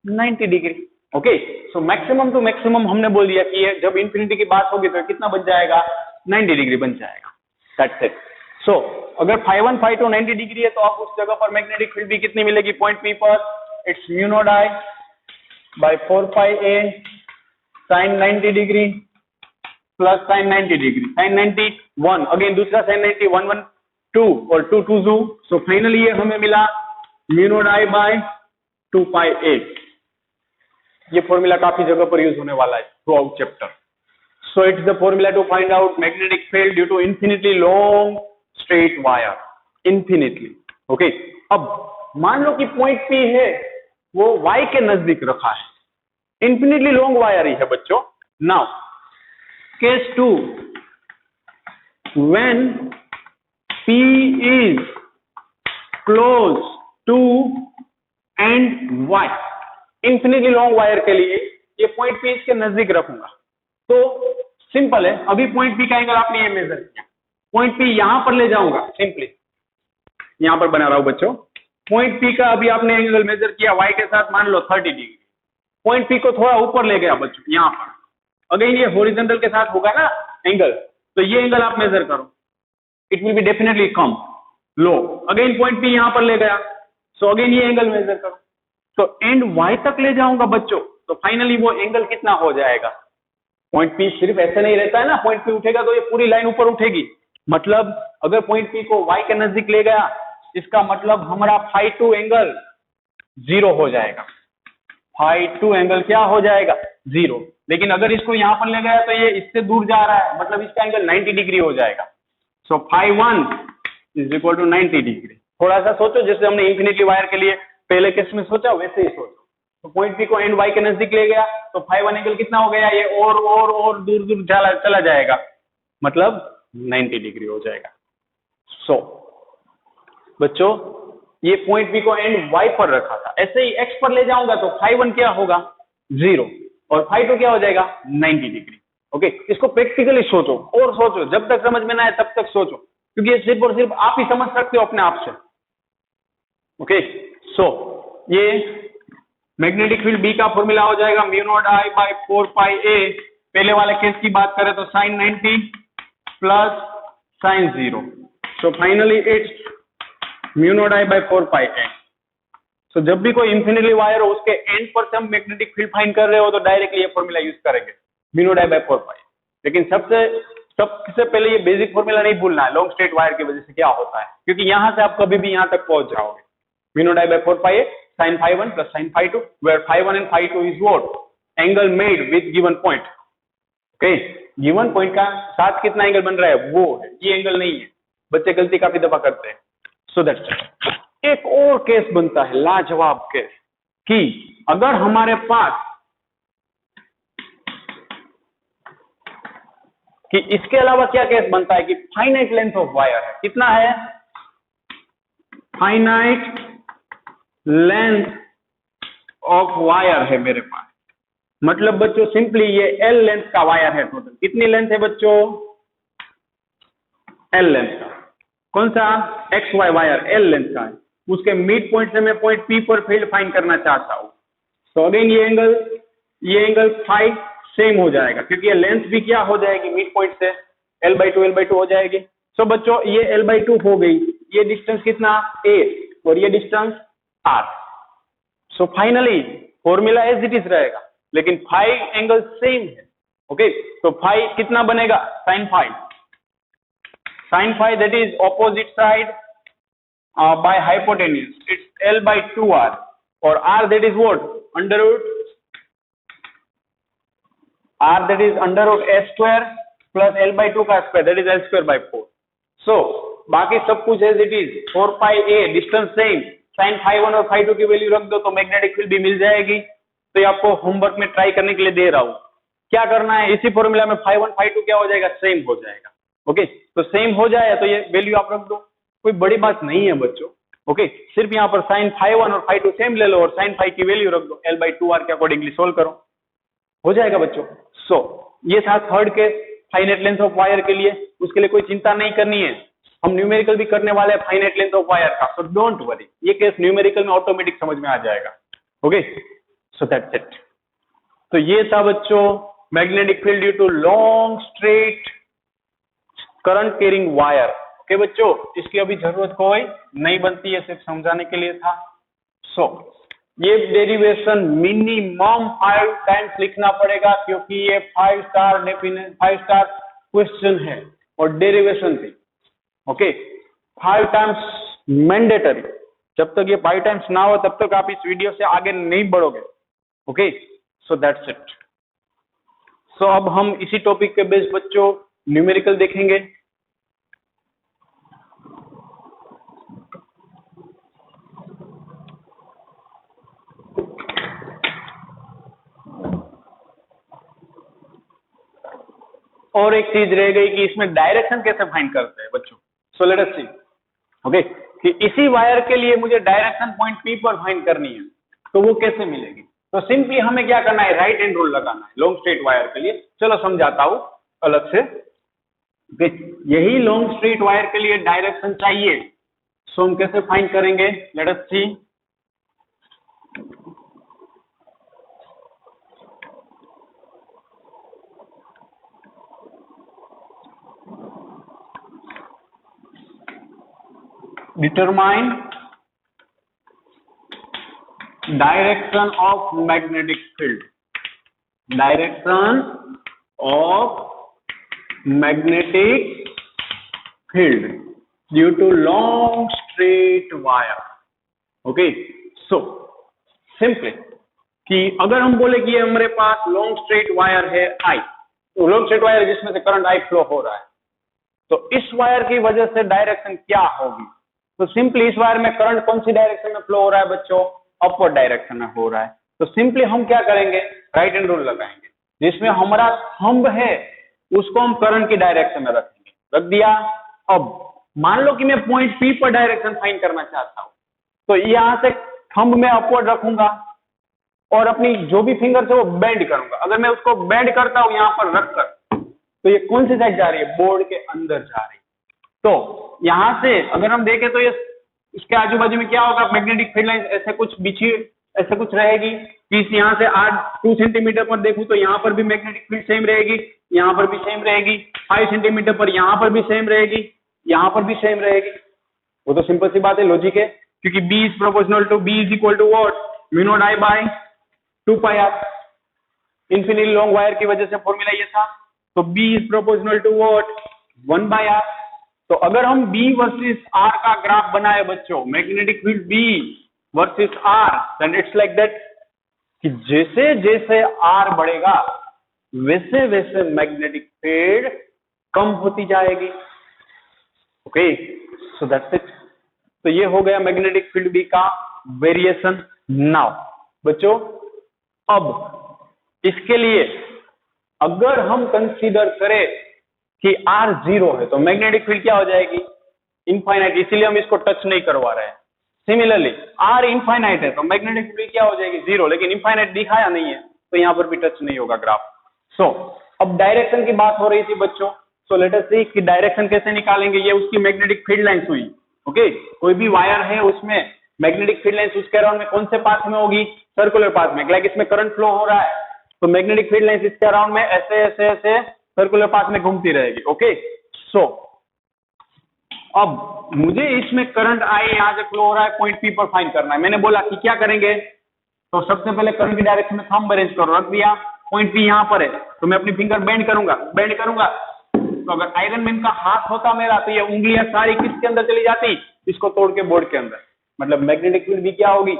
90 degree. Okay, so maximum to maximum हमने बोल दिया कि ये जब इन्फिनिटी की बात होगी तो कितना बन जाएगा? 90 डिग्री बन जाएगा। That's it. सो अगर φ1 φ2 90 डिग्री है तो आप उस जगह पर मैग्नेटिक फील्ड भी कितनी मिलेगी? पॉइंट P पर it's mu naught I by 4πa sin 90 degree plus sin 90 degree, sin 90 1, again दूसरा sin 90 1 1 2 और 2 2 2। सो फाइनली ये हमें मिला mu naught I bye 2πa। ये फॉर्मूला काफी जगह पर यूज होने वाला है throughout chapter. So it's the formula to find out magnetic field due to infinitely long straight wire, infinitely. Okay, अब मान लो कि पॉइंट P है वो Y के नजदीक रखा है, इन्फिनिटली लॉन्ग वायर ही है बच्चों। Now case 2, when P is close to end Y, infinitely long wire के लिए ये पॉइंट पी इसके नजदीक रखूंगा। तो सिंपल है, अभी पॉइंट पी का एंगल आपने ये मेजर किया, पॉइंट पी यहां पर ले जाऊंगा, सिंपली यहां पर बना रहा हूं बच्चों। पॉइंट पी का अभी आपने एंगल मेजर किया वाई के साथ, मान लो 30 डिग्री। पॉइंट पी को थोड़ा ऊपर ले गया बच्चों यहां पर, अगेन ये हॉरिजॉन्टल के साथ होगा ना एंगल, तो ये एंगल आप मेजर करो, it will be definitely come low. Again point P यहां पर ले गया, सो अगेन ये एंगल मेजर करो, तो एंड वाई तक ले जाऊंगा बच्चों, तो फाइनली वो एंगल कितना हो जाएगा। पॉइंट पी सिर्फ ऐसे नहीं रहता है ना, पॉइंट पी उठेगा तो ये पूरी लाइन ऊपर उठेगी, मतलब अगर पॉइंट पी को वाई के नजदीक ले गया, इसका मतलब हमारा φ2 एंगल 0 हो जाएगा, φ2 एंगल क्या हो जाएगा 0। लेकिन अगर इसको यहां पर ले गया तो ये इससे दूर जा रहा है, मतलब इसका एंगल 90 डिग्री हो जाएगा। सो φ1 इज इक्वल टू 90 डिग्री। थोड़ा सा सोचो, जैसे हमने इंफिनिटी वायर के लिए पहले केस में सोचा वैसे ही सोचो। तो पॉइंट पी को एंड वाई के नजदीक ले गया तो φ1 एंगल कितना हो गया, ये और दूर दूर चला जाएगा, मतलब 90 डिग्री हो जाएगा। सो बच्चों ये पॉइंट पी को एंड वाई पर रखा था, ऐसे ही एक्स पर ले जाऊंगा तो φ1 क्या होगा 0 और φ2 क्या हो जाएगा 90 डिग्री। ओके, इसको प्रैक्टिकली सोचो और सोचो, जब तक समझ में ना आए तब तक सोचो, क्योंकि ये सिर्फ और सिर्फ आप ही समझ सकते हो अपने आप से। ओके, सो ये मैग्नेटिक फील्ड बी का फॉर्मूला हो जाएगा μ0I/4πa। पहले वाले केस की बात करें तो sin 90 plus sin 0, so finally it's μ0I/4πa। सो जब भी कोई इंफिनिटली वायर हो उसके एंड पर से हम मैग्नेटिक फील्ड फाइंड कर रहे हो तो डायरेक्टली ये फॉर्मूला यूज करेंगे μ0I/4πa। लेकिन सबसे पहले ये बेसिक फॉर्मूला नहीं भूलना है, लॉन्ग स्ट्रेट वायर की वजह से क्या होता है, क्योंकि यहां से आप कभी भी यहां तक पहुंच जाओगे। μ0I/4πa sin φ1 plus sin φ2, where φ1 and φ2 is what angle made with given point। Okay, given point का साथ कितना एंगल बन रहा है वो है, ये एंगल नहीं है। बच्चे गलती काफी दफा करते हैं। सो दैट्स एक और केस बनता है लाजवाब केस, कि अगर हमारे पास कि इसके अलावा क्या केस बनता है कि फाइनाइट लेंथ ऑफ वायर है, कितना है फाइनाइट लेंथ ऑफ वायर है मेरे पास, मतलब बच्चों सिंपली ये L लेंथ का वायर है टोटल। कितनी लेंथ है बच्चों L लेंथ का, कौन सा XY वायर L लेंथ का है, उसके मिड पॉइंट से मैं पॉइंट P पर फील्ड फाइंड करना चाहता हूं। तो अगेन ये एंगल फाई सेम हो जाएगा, क्योंकि ये लेंथ भी क्या हो जाएगी मिड पॉइंट से L/2 हो जाएगी। सो बच्चों ये L/2 हो गई, ये डिस्टेंस कितना A और ये distance R। So finally formula as it is रहेगा, लेकिन फाई एंगल सेम है। ओके, तो फाई कितना बनेगा sin phi that is opposite side by hypotenuse, it's L/2R और R that is what under root a² plus L/2 का square that is L²/4। सो बाकी सब कुछ as it is, 4πa distance same, sin φ1 और φ2 की value रख दो तो मैग्नेटिक फील्ड भी मिल जाएगी। तो ये आपको होमवर्क में ट्राई करने के लिए दे रहा हूं। क्या करना है, इसी फॉर्मूला में φ1 φ2 क्या हो जाएगा सेम हो जाएगा। ओके, तो सेम हो जाए तो ये वैल्यू आप रख दो, कोई बड़ी बात नहीं है बच्चों। ओके, सिर्फ यहाँ पर sin φ1 और φ2 सेम ले लो और sin φ की वैल्यू रख दो, L/2R के अकॉर्डिंगली सोल्व करो, हो जाएगा बच्चों। सो ये था third case finite length of wire के लिए, उसके लिए कोई चिंता नहीं करनी है, हम न्यूमेरिकल भी करने वाले हैं फाइनाइट लेंथ ऑफ वायर का, सो डोंट वरी, ये केस न्यूमेरिकल में ऑटोमेटिक समझ में आ जाएगा। Okay, so that's it. तो ये था बच्चों magnetic field due to long straight current carrying wire. Okay बच्चों, इसकी अभी जरूरत कोई नहीं बनती है, सिर्फ समझाने के लिए था। सो ये डेरिवेशन मिनिमम 5 टाइम्स लिखना पड़ेगा, क्योंकि ये 5 स्टार क्वेश्चन है और डेरिवेशन थी। ओके, 5 टाइम्स मैंडेटरी, जब तक ये 5 टाइम्स ना हो तब तक आप इस वीडियो से आगे नहीं बढ़ोगे। Okay, so that's it. So अब हम इसी टॉपिक के बेस बच्चों न्यूमेरिकल देखेंगे। और एक चीज रह गई कि इसमें डायरेक्शन कैसे फाइंड करते हैं बच्चों। सो लेट अस सी। ओके, कि इसी वायर के लिए मुझे डायरेक्शन पॉइंट P पर फाइंड करनी है, तो वो कैसे मिलेगी। तो सिंपली हमें क्या करना है, राइट हैंड रूल लगाना है लॉन्ग स्ट्रेट वायर के लिए। चलो समझाता हूं अलग से। यही लॉन्ग स्ट्रेट वायर के लिए डायरेक्शन चाहिए, सो हम कैसे फाइंड करेंगे, let us see. Determine direction of magnetic field, direction of magnetic field due to long straight wire. Okay, so simply कि अगर हम बोले कि ये हमारे पास लॉन्ग स्ट्रेट वायर है आई, तो लॉन्ग स्ट्रेट वायर जिसमें से करंट आई फ्लो हो रहा है, तो इस वायर की वजह से डायरेक्शन क्या होगी, तो सिंपली इस वायर में करंट कौन सी डायरेक्शन में फ्लो हो रहा है बच्चों, अपवर्ड डायरेक्शन में हो रहा है। तो सिंपली हम क्या करेंगे, राइट हैंड रूल लगाएंगे, जिसमें हमारा थंब है उसको हम करंट की डायरेक्शन में रखेंगे, रख दिया। अब मान लो कि मैं पॉइंट पी पर डायरेक्शन फाइंड करना चाहता हूं, तो यहां से थंब में अपवर्ड रखूंगा और अपनी जो भी फिंगर से वो बेंड करूंगा। अगर मैं उसको बेंड करता हूं यहां पर रखकर, तो ये कौन सी साइड जा रही है, बोर्ड के अंदर जा रही है। तो यहां से अगर हम देखें तो ये इसके आजू बाजू में क्या होगा, मैग्नेटिक फील्ड लाइन ऐसे कुछ बिछी, ऐसे कुछ रहेगी। कि यहां से 2 सेंटीमीटर पर देखूं तो यहां पर भी मैग्नेटिक फील्ड सेम रहेगी, यहां पर भी सेम रहेगी, 5 सेंटीमीटर पर यहां पर भी सेम रहेगी, यहां पर भी सेम रहेगी। वो तो सिंपल सी बात है, लॉजिक है, क्योंकि B is proportional to B is equal to what, mu naught I by 2 pi R. Infinity long wire की वजह से फॉर्मूला ये था। तो B is proportional to what, 1 by R। तो अगर हम B वर्सेस R का ग्राफ बनाए बच्चों, magnetic field B versus R, then it's like that कि जैसे जैसे R बढ़ेगा वैसे वैसे मैग्नेटिक फील्ड कम होती जाएगी। Okay, so that's it. तो ये हो गया मैग्नेटिक फील्ड B का वेरिएशन। नाउ बच्चों, अब इसके लिए अगर हम कंसीडर करें कि R 0 है तो मैग्नेटिक फील्ड क्या हो जाएगी, इनफाइनाइट, इसीलिए हम इसको टच नहीं करवा रहे हैं। सिमिलरली R इनफाइनाइट है तो मैग्नेटिक फील्ड क्या हो जाएगी, 0, लेकिन इनफाइनाइट दिखाया नहीं है तो यहां पर भी टच नहीं होगा ग्राफ। सो अब डायरेक्शन की बात हो रही थी बच्चों, सो लेट अस सी कि डायरेक्शन कैसे निकालेंगे। ये उसकी मैग्नेटिक फील्ड लाइंस हुई। ओके, कोई भी वायर है उसमें मैग्नेटिक फील्ड लाइंस उसके अराउंड में कौन से पाथ में होगी, सर्कुलर पाथ में। लाइक इसमें करंट फ्लो हो रहा है तो मैग्नेटिक फील्ड लाइंस इसके अराउंड में ऐसे ऐसे ऐसे सर्कुलर पाथ में घूमती रहेगी। ओके, सो अब मुझे इसमें करंट आई यहां से फ्लो हो रहा है, पॉइंट पी पर फाइंड करना है। मैंने बोला कि क्या करेंगे, तो सबसे पहले करंट की डायरेक्शन में थंब अरेंज करो, रख दिया। पॉइंट पी यहां पर है तो मैं अपनी फिंगर बेंड करूंगा, तो अगर आयरन मैन का हाथ होता मेरा तो ये उंगलियां सारी किसके अंदर चली जाती, इसको तोड़ के बोर्ड के अंदर। मतलब मैग्नेटिक फील्ड भी क्या होगी,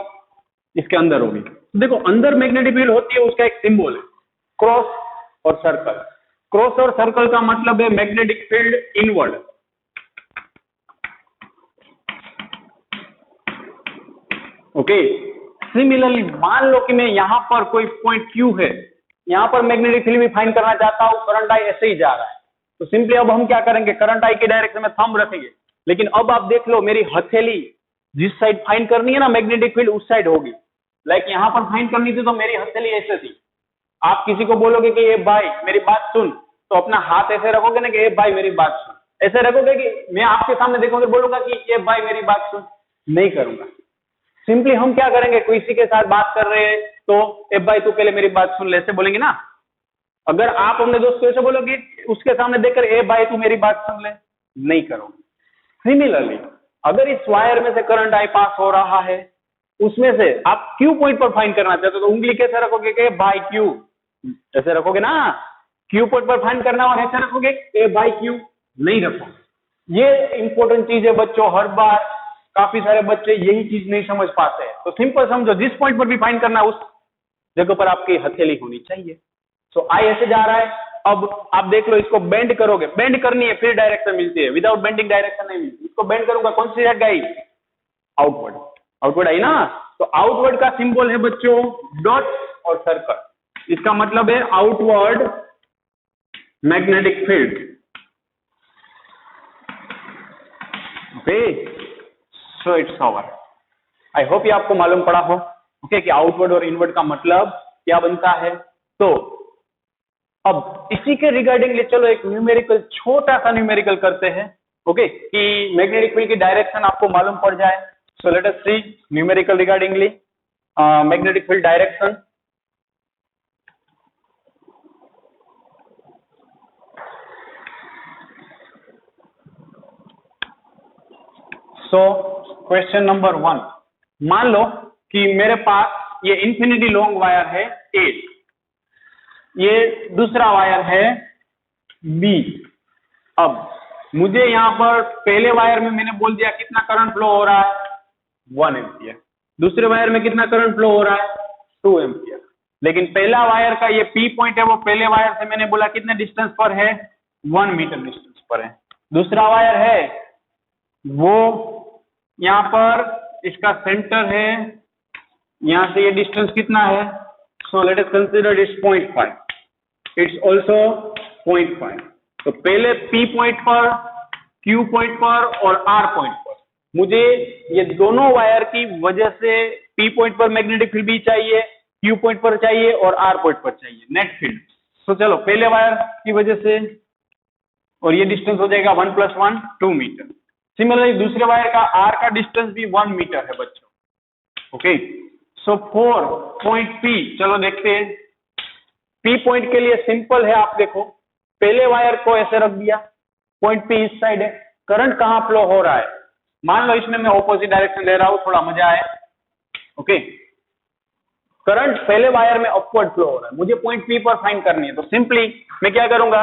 इसके अंदर होगी। देखो अंदर मैग्नेटिक फील्ड होती है, उसका एक सिंबल है क्रॉस और सर्कल। क्रॉस और सर्कल का मतलब है magnetic field inward. Okay, similarly मान लो कि मैं यहां पर कोई पॉइंट Q है, यहां पर मैग्नेटिक फील्ड भी फाइंड करना चाहता हूं, करंट आई ऐसे ही जा रहा है, तो सिंपली अब हम क्या करेंगे, करंट आई की डायरेक्शन में थंब रखेंगे। लेकिन अब आप देख लो मेरी हथेली जिस साइड फाइंड करनी है ना मैग्नेटिक फील्ड, उस साइड होगी। लाइक यहां पर फाइंड करनी थी तो मेरी हथेली ऐसे थी। आप किसी को बोलोगे कि ये भाई मेरी बात सुन, तो अपना हाथ ऐसे रखोगे ना कि ये भाई मेरी बात सुन, ऐसे रखोगे कि मैं आपके सामने देखोगे बोलूंगा कि ये भाई मेरी बात सुन, नहीं करूंगा। सिंपली हम क्या करेंगे, किसी के साथ बात कर रहे हैं तो ए भाई तू पहले मेरी बात सुन ले, ऐसे बोलेंगे ना। अगर आप अपने दोस्त को ऐसे बोलोगे उसके सामने देखकर ए भाई तू मेरी बात सुन ले, नहीं करोगे। सिमिलरली अगर इस वायर में से करंट आई पास हो रहा है, उसमें से आप क्यू पॉइंट पर फाइंड करना चाहते हो तो उंगली कैसे रखोगे कि भाई क्यू, ऐसे रखोगे ना। क्यू पॉइंट पर फाइंड करना और ऐसे रखोगे ए भाई क्यू, नहीं रखोगे। ये इंपॉर्टेंट चीज है बच्चों, हर बार काफी सारे बच्चे यही चीज नहीं समझ पाते हैं। तो सिंपल समझो, जिस पॉइंट पर भी फाइंड करना है उस जगह पर आपकी हथेली होनी चाहिए। सो आई ऐसे जा रहा है, अब आप देख लो इसको बेंड करोगे, बेंड करनी है फिर डायरेक्शन मिलती है, विदाउट बेंडिंग डायरेक्शन नहीं मिलती। इसको बेंड करूंगा कौन सी साइड गई, आउटवर्ड, आउटवर्ड आई ना। तो आउटवर्ड का सिंबल है बच्चों डॉट और सर्कल, इसका मतलब है outward magnetic field. Okay, so it's over. I hope ये आपको मालूम पड़ा हो। ओके, कि आउटवर्ड और इनवर्ड का मतलब क्या बनता है। तो अब इसी के रिगार्डिंगली चलो एक न्यूमेरिकल, छोटा सा न्यूमेरिकल करते हैं, ओके, कि मैग्नेटिक फील्ड की डायरेक्शन आपको मालूम पड़ जाए। So let us see numerical regardingly magnetic field direction. So question number 1, मान लो कि मेरे पास ये इंफिनिटी लॉन्ग वायर है A, ये दूसरा वायर है B। अब मुझे यहाँ पर पहले वायर में मैंने बोल दिया कितना करंट फ्लो हो रहा है 1 एम्पियर, दूसरे वायर में कितना करंट फ्लो हो रहा है 2 एम्पियर। लेकिन पहला वायर का ये P पॉइंट है, वो पहले वायर से मैंने बोला कितने डिस्टेंस पर है 1 मीटर डिस्टेंस पर है। दूसरा वायर है वो यहाँ पर इसका सेंटर है, यहाँ से ये डिस्टेंस कितना है, so let us consider it's 0.5, it's also 0.5। तो पहले P पॉइंट पर, Q पॉइंट पर और R पॉइंट पर मुझे ये दोनों वायर की वजह से P पॉइंट पर मैग्नेटिक फील्ड भी चाहिए, Q पॉइंट पर चाहिए और R पॉइंट पर चाहिए नेट फील्ड। तो चलो पहले वायर की वजह से, और ये डिस्टेंस हो जाएगा 1 + 1 2 मीटर। सिमिलरली दूसरे वायर का R का डिस्टेंस भी 1 मीटर है बच्चों, okay. So for point P, चलो देखते हैं। P पॉइंट के लिए सिंपल है, आप देखो पहले वायर को ऐसे रख दिया, पॉइंट P इस साइड है, करंट कहां फ्लो हो रहा है, मान लो इसमें मैं ऑपोजिट डायरेक्शन ले रहा हूं, थोड़ा मजा आए, ओके। करंट पहले वायर में अपवर्ड फ्लो हो रहा है, मुझे पॉइंट P पर फाइंड करनी है। तो सिंपली मैं क्या करूंगा,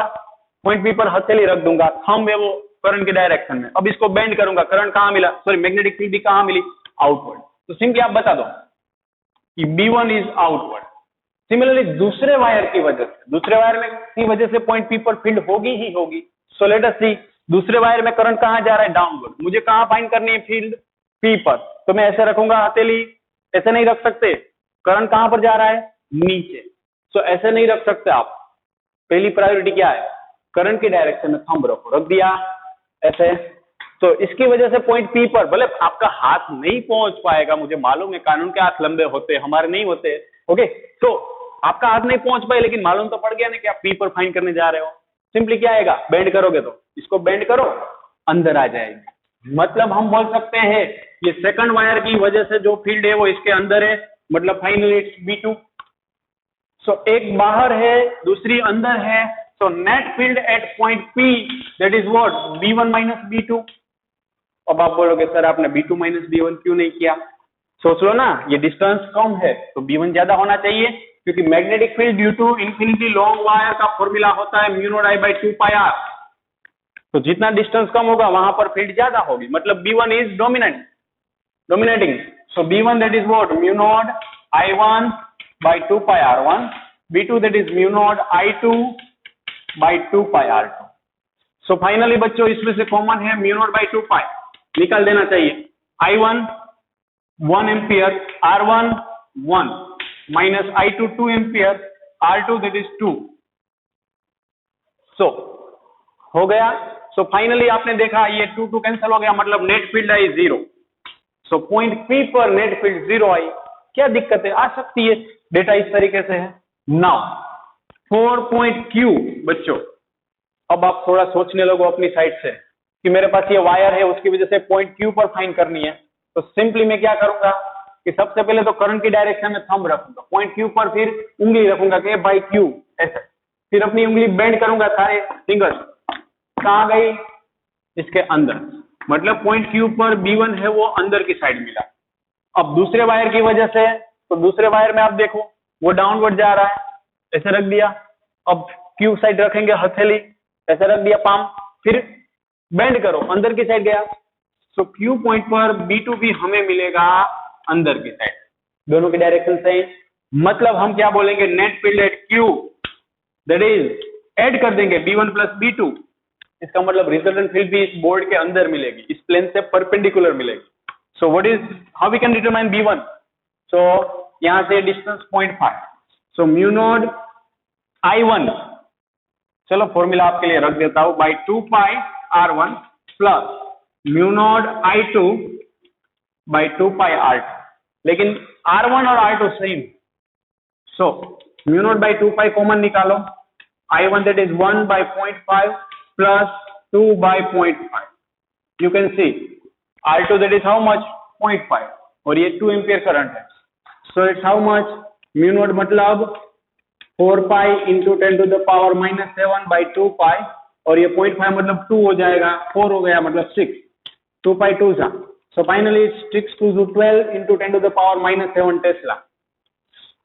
पॉइंट P पर हथेली रख दूंगा, थंब है वो करंट की डायरेक्शन में। अब इसको बेंड करूंगा, करंट कहां मिला, सॉरी मैग्नेटिक फील्ड भी कहां मिली, आउटवर्ड। तो सिंपली आप बता दो कि B1 इज आउटवर्ड। सिमिलरली दूसरे वायर की वजह से, दूसरे वायर में की वजह से पॉइंट P पर फील्ड होगी ही होगी। सो लेट अस सी दूसरे वायर में करंट कहां जा रहा है, डाउनवर्ड। मुझे कहां फाइंड करनी है फील्ड, P पर। तो मैं ऐसे रखूंगा हथेली, ऐसे नहीं रख सकते, करंट कहां पर जा रहा है, नीचे। सो ऐसे नहीं रख सकते आप, पहली प्रायोरिटी क्या है, करंट की डायरेक्शन में थंब रखो, रख दिया ऐसे। तो इसकी वजह से पॉइंट P पर भले आपका हाथ नहीं पहुंच पाएगा, मुझे मालूम है कानून के हाथ लंबे होते हैं, हमारे नहीं होते, ओके। तो आपका हाथ नहीं पहुंच पाए, लेकिन मालूम तो पड़ गया ना कि आप P पर फाइंड करने जा रहे हो। सिंपली क्या आएगा, बेंड करोगे तो इसको बेंड करो, अंदर आ जाएगी। मतलब हम बोल सकते हैं ये सेकंड वायर की वजह से जो फील्ड है वो इसके अंदर है, मतलब फाइनली इट्स B2। सो एक बाहर है, दूसरी अंदर है। So net field at point P that is what, B1 - B2। अब आप बोलोगे सर आपने B2 - B1 क्यों नहीं किया, सोच लो ना, ये डिस्टेंस कम है तो B1 ज्यादा होना चाहिए, क्योंकि magnetic field due to infinity long wire का फॉर्मूला होता है μ0I/2πr। तो जितना डिस्टेंस कम होगा वहां पर फील्ड ज्यादा होगी, मतलब B1 is dominating. So B1 that is what, μ0I1/2πr1, B2 that is μ0I2/2πr2। So finally बच्चों इसमें से कॉमन है μ0/2π, निकाल देना चाहिए। I1 1 ampere, R1 1 minus I2 2 ampere, R2 that is 2। सो हो गया। सो फाइनली आपने देखा ये 2 2 कैंसिल हो गया, मतलब net field I 0। So point P पर नेट फील्ड 0 आई। क्या दिक्कत है, आ सकती है, डेटा इस तरीके से है। नाउ फॉर पॉइंट Q बच्चों, अब आप थोड़ा सोचने लगो अपनी साइड से कि मेरे पास ये वायर है, उसकी वजह से पॉइंट Q पर फाइंड करनी है। तो सिंपली मैं क्या करूंगा कि सबसे पहले तो करंट की डायरेक्शन में थंब रखूंगा, पॉइंट Q पर फिर उंगली रखूंगा कि बाई Q ऐसे, फिर अपनी उंगली बेंड करूंगा, सारे फिंगर्स कहां गई, इसके अंदर, मतलब पॉइंट Q पर B1 है वो अंदर की साइड मिला। अब दूसरे वायर की वजह से, तो दूसरे वायर में आप देखो वो डाउनवर्ड जा रहा है, ऐसे रख दिया। अब Q साइड रखेंगे हथेली, ऐसे रख दिया पाम, फिर बेंड करो, अंदर की साइड गया। सो Q पॉइंट पर B2 भी हमें मिलेगा अंदर की साइड, दोनों की डायरेक्शन सेम। मतलब हम क्या बोलेंगे, net field at Q that is, add कर देंगे B1 + B2, इसका मतलब रिजल्टेंट फील्ड भी इस बोर्ड के अंदर मिलेगी, इस प्लेन से परपेंडिकुलर मिलेगी। So what is, how we can determine B1, so यहां से डिस्टेंस 0.5, सो μ0 I1, चलो फॉर्मूला आपके लिए रख देता हूं, बाई 2πr1 प्लस μ0 I2/2πr2। लेकिन R1 और R2 same, so mu naught by 2 pi common निकालो, I1 that is 1 by 0.5 plus 2 by 0.5, you can see R2 that is how much 0.5 और ये 2 एम्पियर करंट है, so it's how much mu naught मतलब 4 pi into 10 to the power -7 by 2 pi और ये 0.5 मतलब 2 हो जाएगा, 4 हो गया मतलब 6, 2 पाई 2 जा, so finally 6 2 12 into 10 to the power -7 tesla.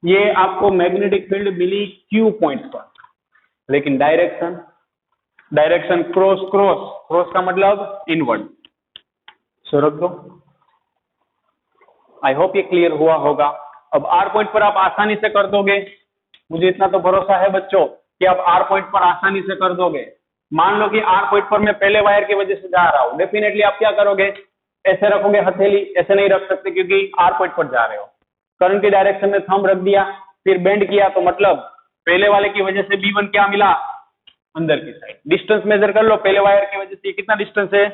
ये आपको मैग्नेटिक फील्ड मिली Q पॉइंट पर, लेकिन डायरेक्शन क्रॉस का मतलब इनवर्ड, सो रख दो। आई होप ये क्लियर हुआ होगा। अब R पॉइंट पर आप आसानी से कर दोगे, मुझे इतना तो भरोसा है बच्चों कि आप R पॉइंट पर आसानी से कर दोगे। मान लो कि R पॉइंट पर मैं पहले वायर की वजह से जा रहा हूं, डेफिनेटली आप क्या करोगे, ऐसे रखोगे हथेली, ऐसे नहीं रख सकते क्योंकि R पॉइंट पर जा रहे हो, करंट की डायरेक्शन में थंब रख दिया, फिर बेंड किया, तो मतलब पहले वाले की वजह से B1 क्या मिला, अंदर की साइड। डिस्टेंस मेजर कर लो, पहले वायर की वजह से ये कितना डिस्टेंस है,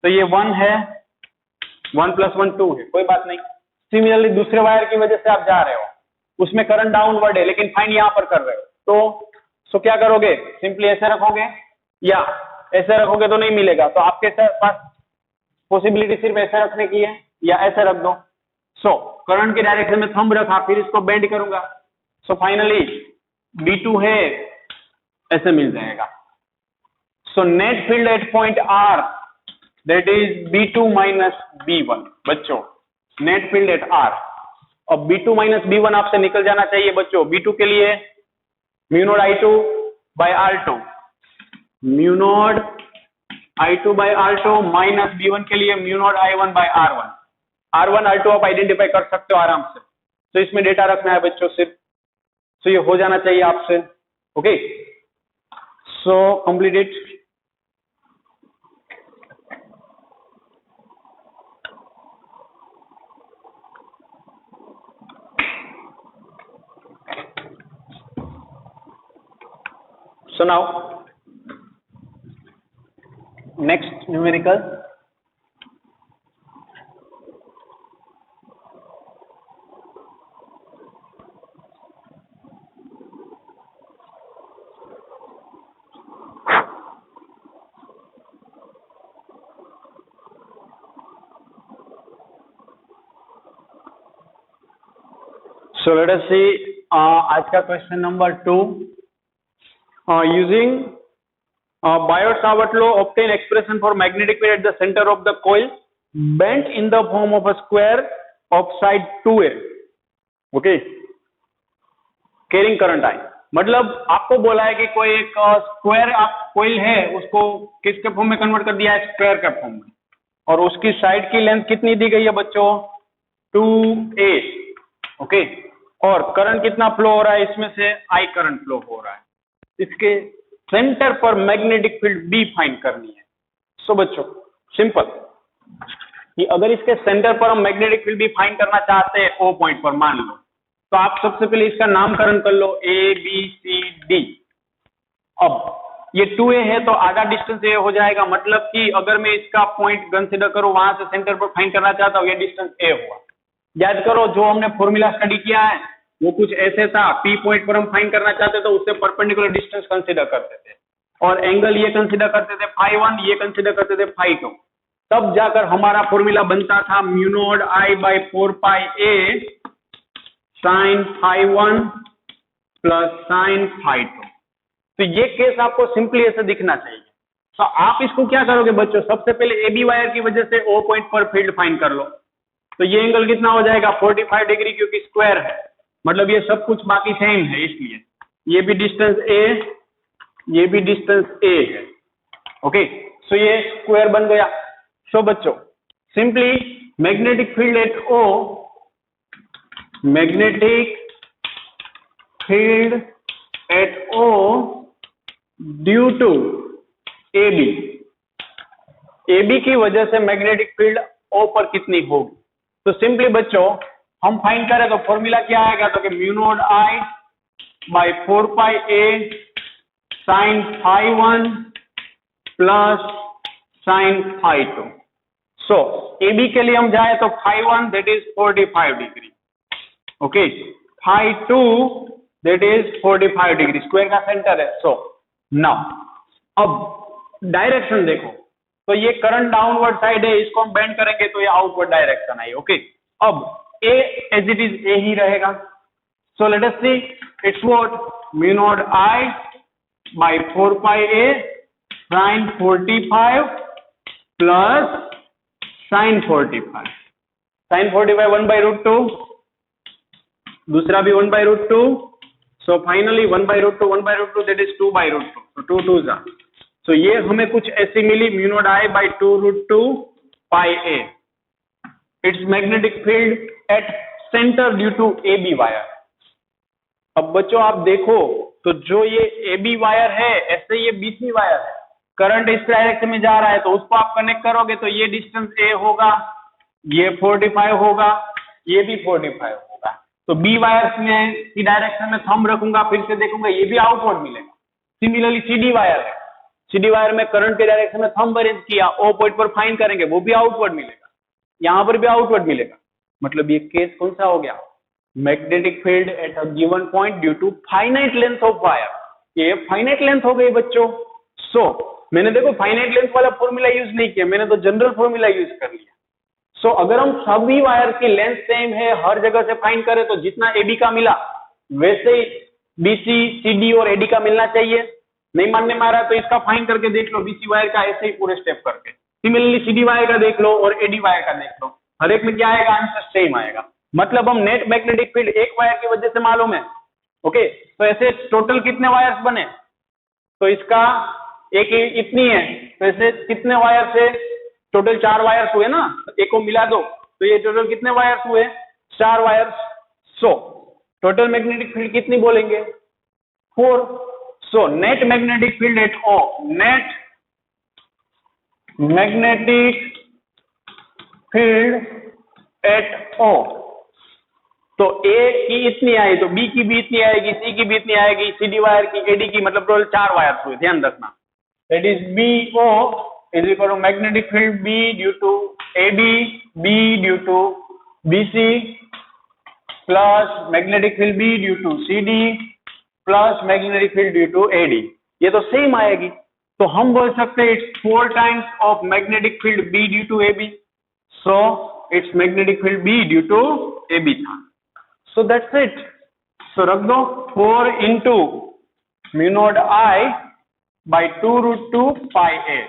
तो ये 1 है, 1 + 1 2 है, कोई बात नहीं। सिमिलरली दूसरे वायर की वजह से आप जा रहे हो, उसमें करंट डाउनवर्ड है, लेकिन फाइंड यहां पर कर रहे हो, तो क्या करोगे, सिंपली ऐसे रखोगे या ऐसे रखोगे तो नहीं मिलेगा, तो आपके पास पॉसिबिलिटी सिर्फ ऐसे रखने की है या ऐसे रख दो। सो करंट की डायरेक्शन में थंब रखा, फिर इसको बेंड करूंगा, सो फाइनली B2 है, ऐसे मिल जाएगा। So net field at point R that is B2 minus B1 बच्चों, नेट फील्ड एट R। अब B2 माइनस B1 आपसे निकल जाना चाहिए बच्चों। B2 के लिए mu naught I2 by R2, mu naught I2 by R2 minus B1 के लिए mu naught I1 by R1। R1 R2 आप आइडेंटिफाई कर सकते हो आराम से, तो इसमें डेटा रखना है बच्चों सिर्फ, तो ये हो जाना चाहिए आपसे। Okay, so complete it. So now next numerical, so let us see आज का question number 2, using Biot-Savart law, obtain expression for magnetic field at the center of the coil bent in the form of a square of side 2A, okay, carrying current I। मतलब आपको बोला है कि कोई एक square coil है, उसको किसके फॉर्म में कन्वर्ट कर दिया है, स्क्वायर के फॉर्म में, और उसकी साइड की लेंथ कितनी दी गई है बच्चों, 2A, ओके, और करंट कितना फ्लो हो रहा है, इसमें से I करंट फ्लो हो रहा है, इसके सेंटर पर मैग्नेटिक फील्ड B फाइंड करनी है। सो बच्चों सिंपल कि अगर इसके सेंटर पर हम मैग्नेटिक फील्ड B फाइंड करना चाहते हैं O पॉइंट पर मान लो, तो आप सबसे पहले इसका नामकरण कर लो ABCD। अब ये 2A है तो आधा डिस्टेंस A हो जाएगा, मतलब कि अगर मैं इसका पॉइंट कंसीडर करूं, वहां से सेंटर पर फाइंड करना चाहता हूं, ये डिस्टेंस A हुआ। याद करो जो हमने फॉर्मूला स्टडी किया है वो कुछ ऐसे था, P पॉइंट पर हम फाइंड करना चाहते तो उससे परपेंडिकुलर डिस्टेंस कंसीडर करते थे, और एंगल ये कंसीडर करते थे φ1, ये कंसीडर करते थे φ2, तब जाकर हमारा फॉर्मूला बनता था mu naught I by 4 pi A sin φ1 plus sin φ2। तो ये केस आपको सिंपली ऐसे दिखना चाहिए। तो आप इसको क्या करोगे बच्चों, सबसे पहले AB वायर की वजह से O पॉइंट पर फील्ड फाइंड कर लो, तो ये एंगल कितना हो जाएगा 45 डिग्री, क्योंकि स्क्वायर है, मतलब ये सब कुछ बाकी सेम है, इसलिए ये भी डिस्टेंस A, ये भी डिस्टेंस A है, ओके, सो ये स्क्वायर बन गया। सो बच्चों simply magnetic field at O, magnetic field at O due to AB की वजह से मैग्नेटिक फील्ड O पर कितनी होगी। तो सिंपली बच्चों हम फाइंड करें तो फॉर्मूला क्या आएगा, तो कि mu naught I by 4 pi A sin φ1 plus sin φ2। So AB के लिए हम जाए तो φ1 that is 45 degree, okay, phi 2 that is 45 degree, square का सेंटर है। सो नाउ अब डायरेक्शन देखो, तो ये करंट डाउनवर्ड साइड है, इसको हम बेंड करेंगे तो ये आउटवर्ड डायरेक्शन आई। ओके, अब a as it is a ही रहेगा। So let us see it's what, mu naught I by 4 pi a sin 45 plus sin 45, sin 45 1 by root 2, दूसरा भी 1 by root 2, so finally 1 by root 2, 1 by root 2 that is 2 by root 2, so 2 2s are, so ये हमें कुछ ऐसी मिली, mu naught I by 2 root 2 pi a, its magnetic field at center due to AB wire। अब बच्चों आप देखो तो जो ये AB वायर है, ऐसे ये BC वायर है, करंट इस डायरेक्शन में जा रहा है, तो उसको आप कनेक्ट करोगे तो ये डिस्टेंस A होगा, ये 45 होगा, ये भी 45 होगा। तो B वायर में की डायरेक्शन में थंब रखूंगा, फिर से देखूंगा, ये भी आउटवर्ड मिलेगा। सिमिलरली CD वायर है, CD वायर में करंट के डायरेक्शन में थंब अरेंज किया, O पॉइंट पर फाइंड करेंगे, वो भी आउटवर्ड मिलेगा, यहाँ पर भी आउटवर्ड मिलेगा। मतलब ये केस कौन सा हो गया, magnetic field at a given point due to finite length of wire, ये फाइनाइट लेंथ हो गई बच्चों। सो मैंने देखो फाइनाइट लेंथ वाला फॉर्मूला यूज नहीं किया, मैंने तो जनरल फॉर्मूला यूज कर लिया। सो अगर हम सभी वायर की लेंथ सेम है, हर जगह से फाइंड करें, तो जितना AB का मिला वैसे ही BC, CD और AD का मिलना चाहिए। नहीं मानने में आ रहा तो इसका फाइंड करके देख लो, BC वायर का ऐसे ही पूरे स्टेप करके। सिमिलरली CD वायर का देख लो और AD वायर का देख लो, हर एक में क्या आएगा, आंसर सेम आएगा। मतलब हम नेट मैग्नेटिक फील्ड एक वायर की वजह से मालूम है। ओके, तो ऐसे टोटल कितने वायर्स बने, तो इसका एक इतनी है, तो ऐसे कितने वायर से टोटल 4 वायर्स हुए ना, एक को मिला दो तो ये टोटल कितने वायर्स हुए, 4 wires. So total magnetic field कितनी बोलेंगे, 4। So net magnetic field at O, net magnetic field at O, तो A की इतनी आई तो B की भी इतनी आएगी, C की भी इतनी आएगी, CD वायर की, AD की, मतलब टोटल 4 वायर्स हुए, ध्यान रखना। That is BO is equal to magnetic field B due to AB, B due to BC plus magnetic field B due to CD plus magnetic field due to AD, ये तो same आएगी। तो हम बोल सकते हैं it's 4 times of magnetic field B due to AB, so it's magnetic field B due to AB था। So that's it, so रख दो 4 into mu naught I by 2 root 2 pi a,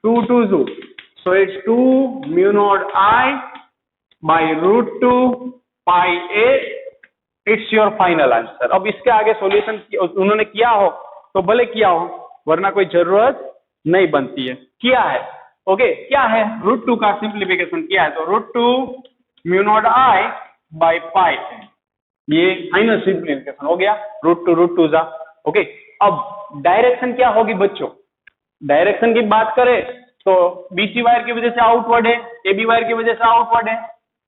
2 2 2, so it's 2 mu naught I by root 2 pi a, it's your final answer। अब इसके आगे solution उन्होंने किया हो तो भले किया हो, वरना कोई जरूरत नहीं बनती है। किया है, ओके, क्या है, रूट 2 का सिंप्लीफिकेशन किया है, तो root 2 mu naught I by pi a, ये फाइनल सिंप्लीफिकेशन हो गया, रूट 2 जा। ओके, अब डायरेक्शन क्या होगी बच्चों, डायरेक्शन की बात करें तो BC वायर की वजह से आउटवर्ड है, AB वायर की वजह से आउटवर्ड है,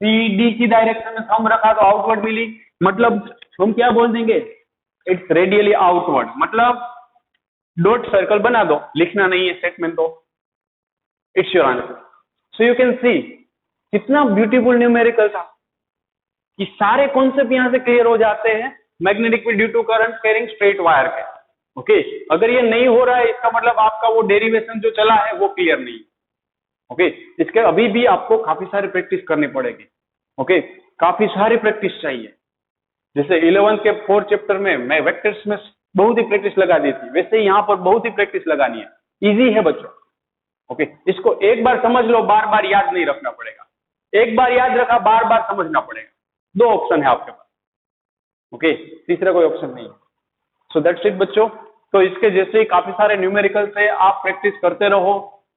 CD की डायरेक्शन में थंब रखा तो आउटवर्ड मिली, मतलब हम क्या बोल देंगे, इट्स रेडियली आउटवर्ड। मतलब डॉट सर्कल बना दो, लिखना नहीं है स्टेटमेंट, तो it's your answer. So you can सी कितना ब्यूटीफुल न्यूमेरिकल था, कि सारे कॉन्सेप्ट यहां से क्लियर हो जाते हैं magnetic field due to current carrying straight wire के। ओके, अगर ये नहीं हो रहा है इसका मतलब आपका वो डेरिवेशन जो चला है वो क्लियर नहीं। ओके, इसके अभी भी आपको काफी सारी प्रैक्टिस करनी पड़ेगी। ओके, काफी सारी प्रैक्टिस चाहिए। जैसे 11th के 4th चैप्टर में मैं वेक्टर्स में बहुत ही प्रैक्टिस लगा दी थी, वैसे ही यहाँ पर बहुत ही प्रैक्टिस लगानी है। इजी है बच्चों। ओके, इसको एक बार समझ लो, बार बार याद नहीं रखना पड़ेगा, एक बार याद रखा बार बार समझना पड़ेगा। 2 ऑप्शन है आपके पास, ओके, तीसरा कोई ऑप्शन नहीं है। सो दैट्स इट बच्चों। तो इसके जैसे ही काफी सारे न्यूमेरिकल से आप प्रैक्टिस करते रहो।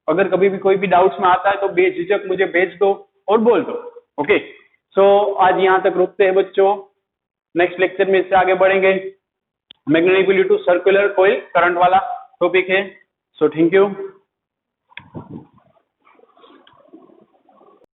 अगर कभी भी कोई भी डाउट्स में आता है तो बेझिझक मुझे भेज दो और बोल दो। ओके, सो आज यहाँ तक रुकते हैं बच्चों, नेक्स्ट लेक्चर में इससे आगे बढ़ेंगे। Magnetic field due to circular coil current वाला टॉपिक है। So thank you.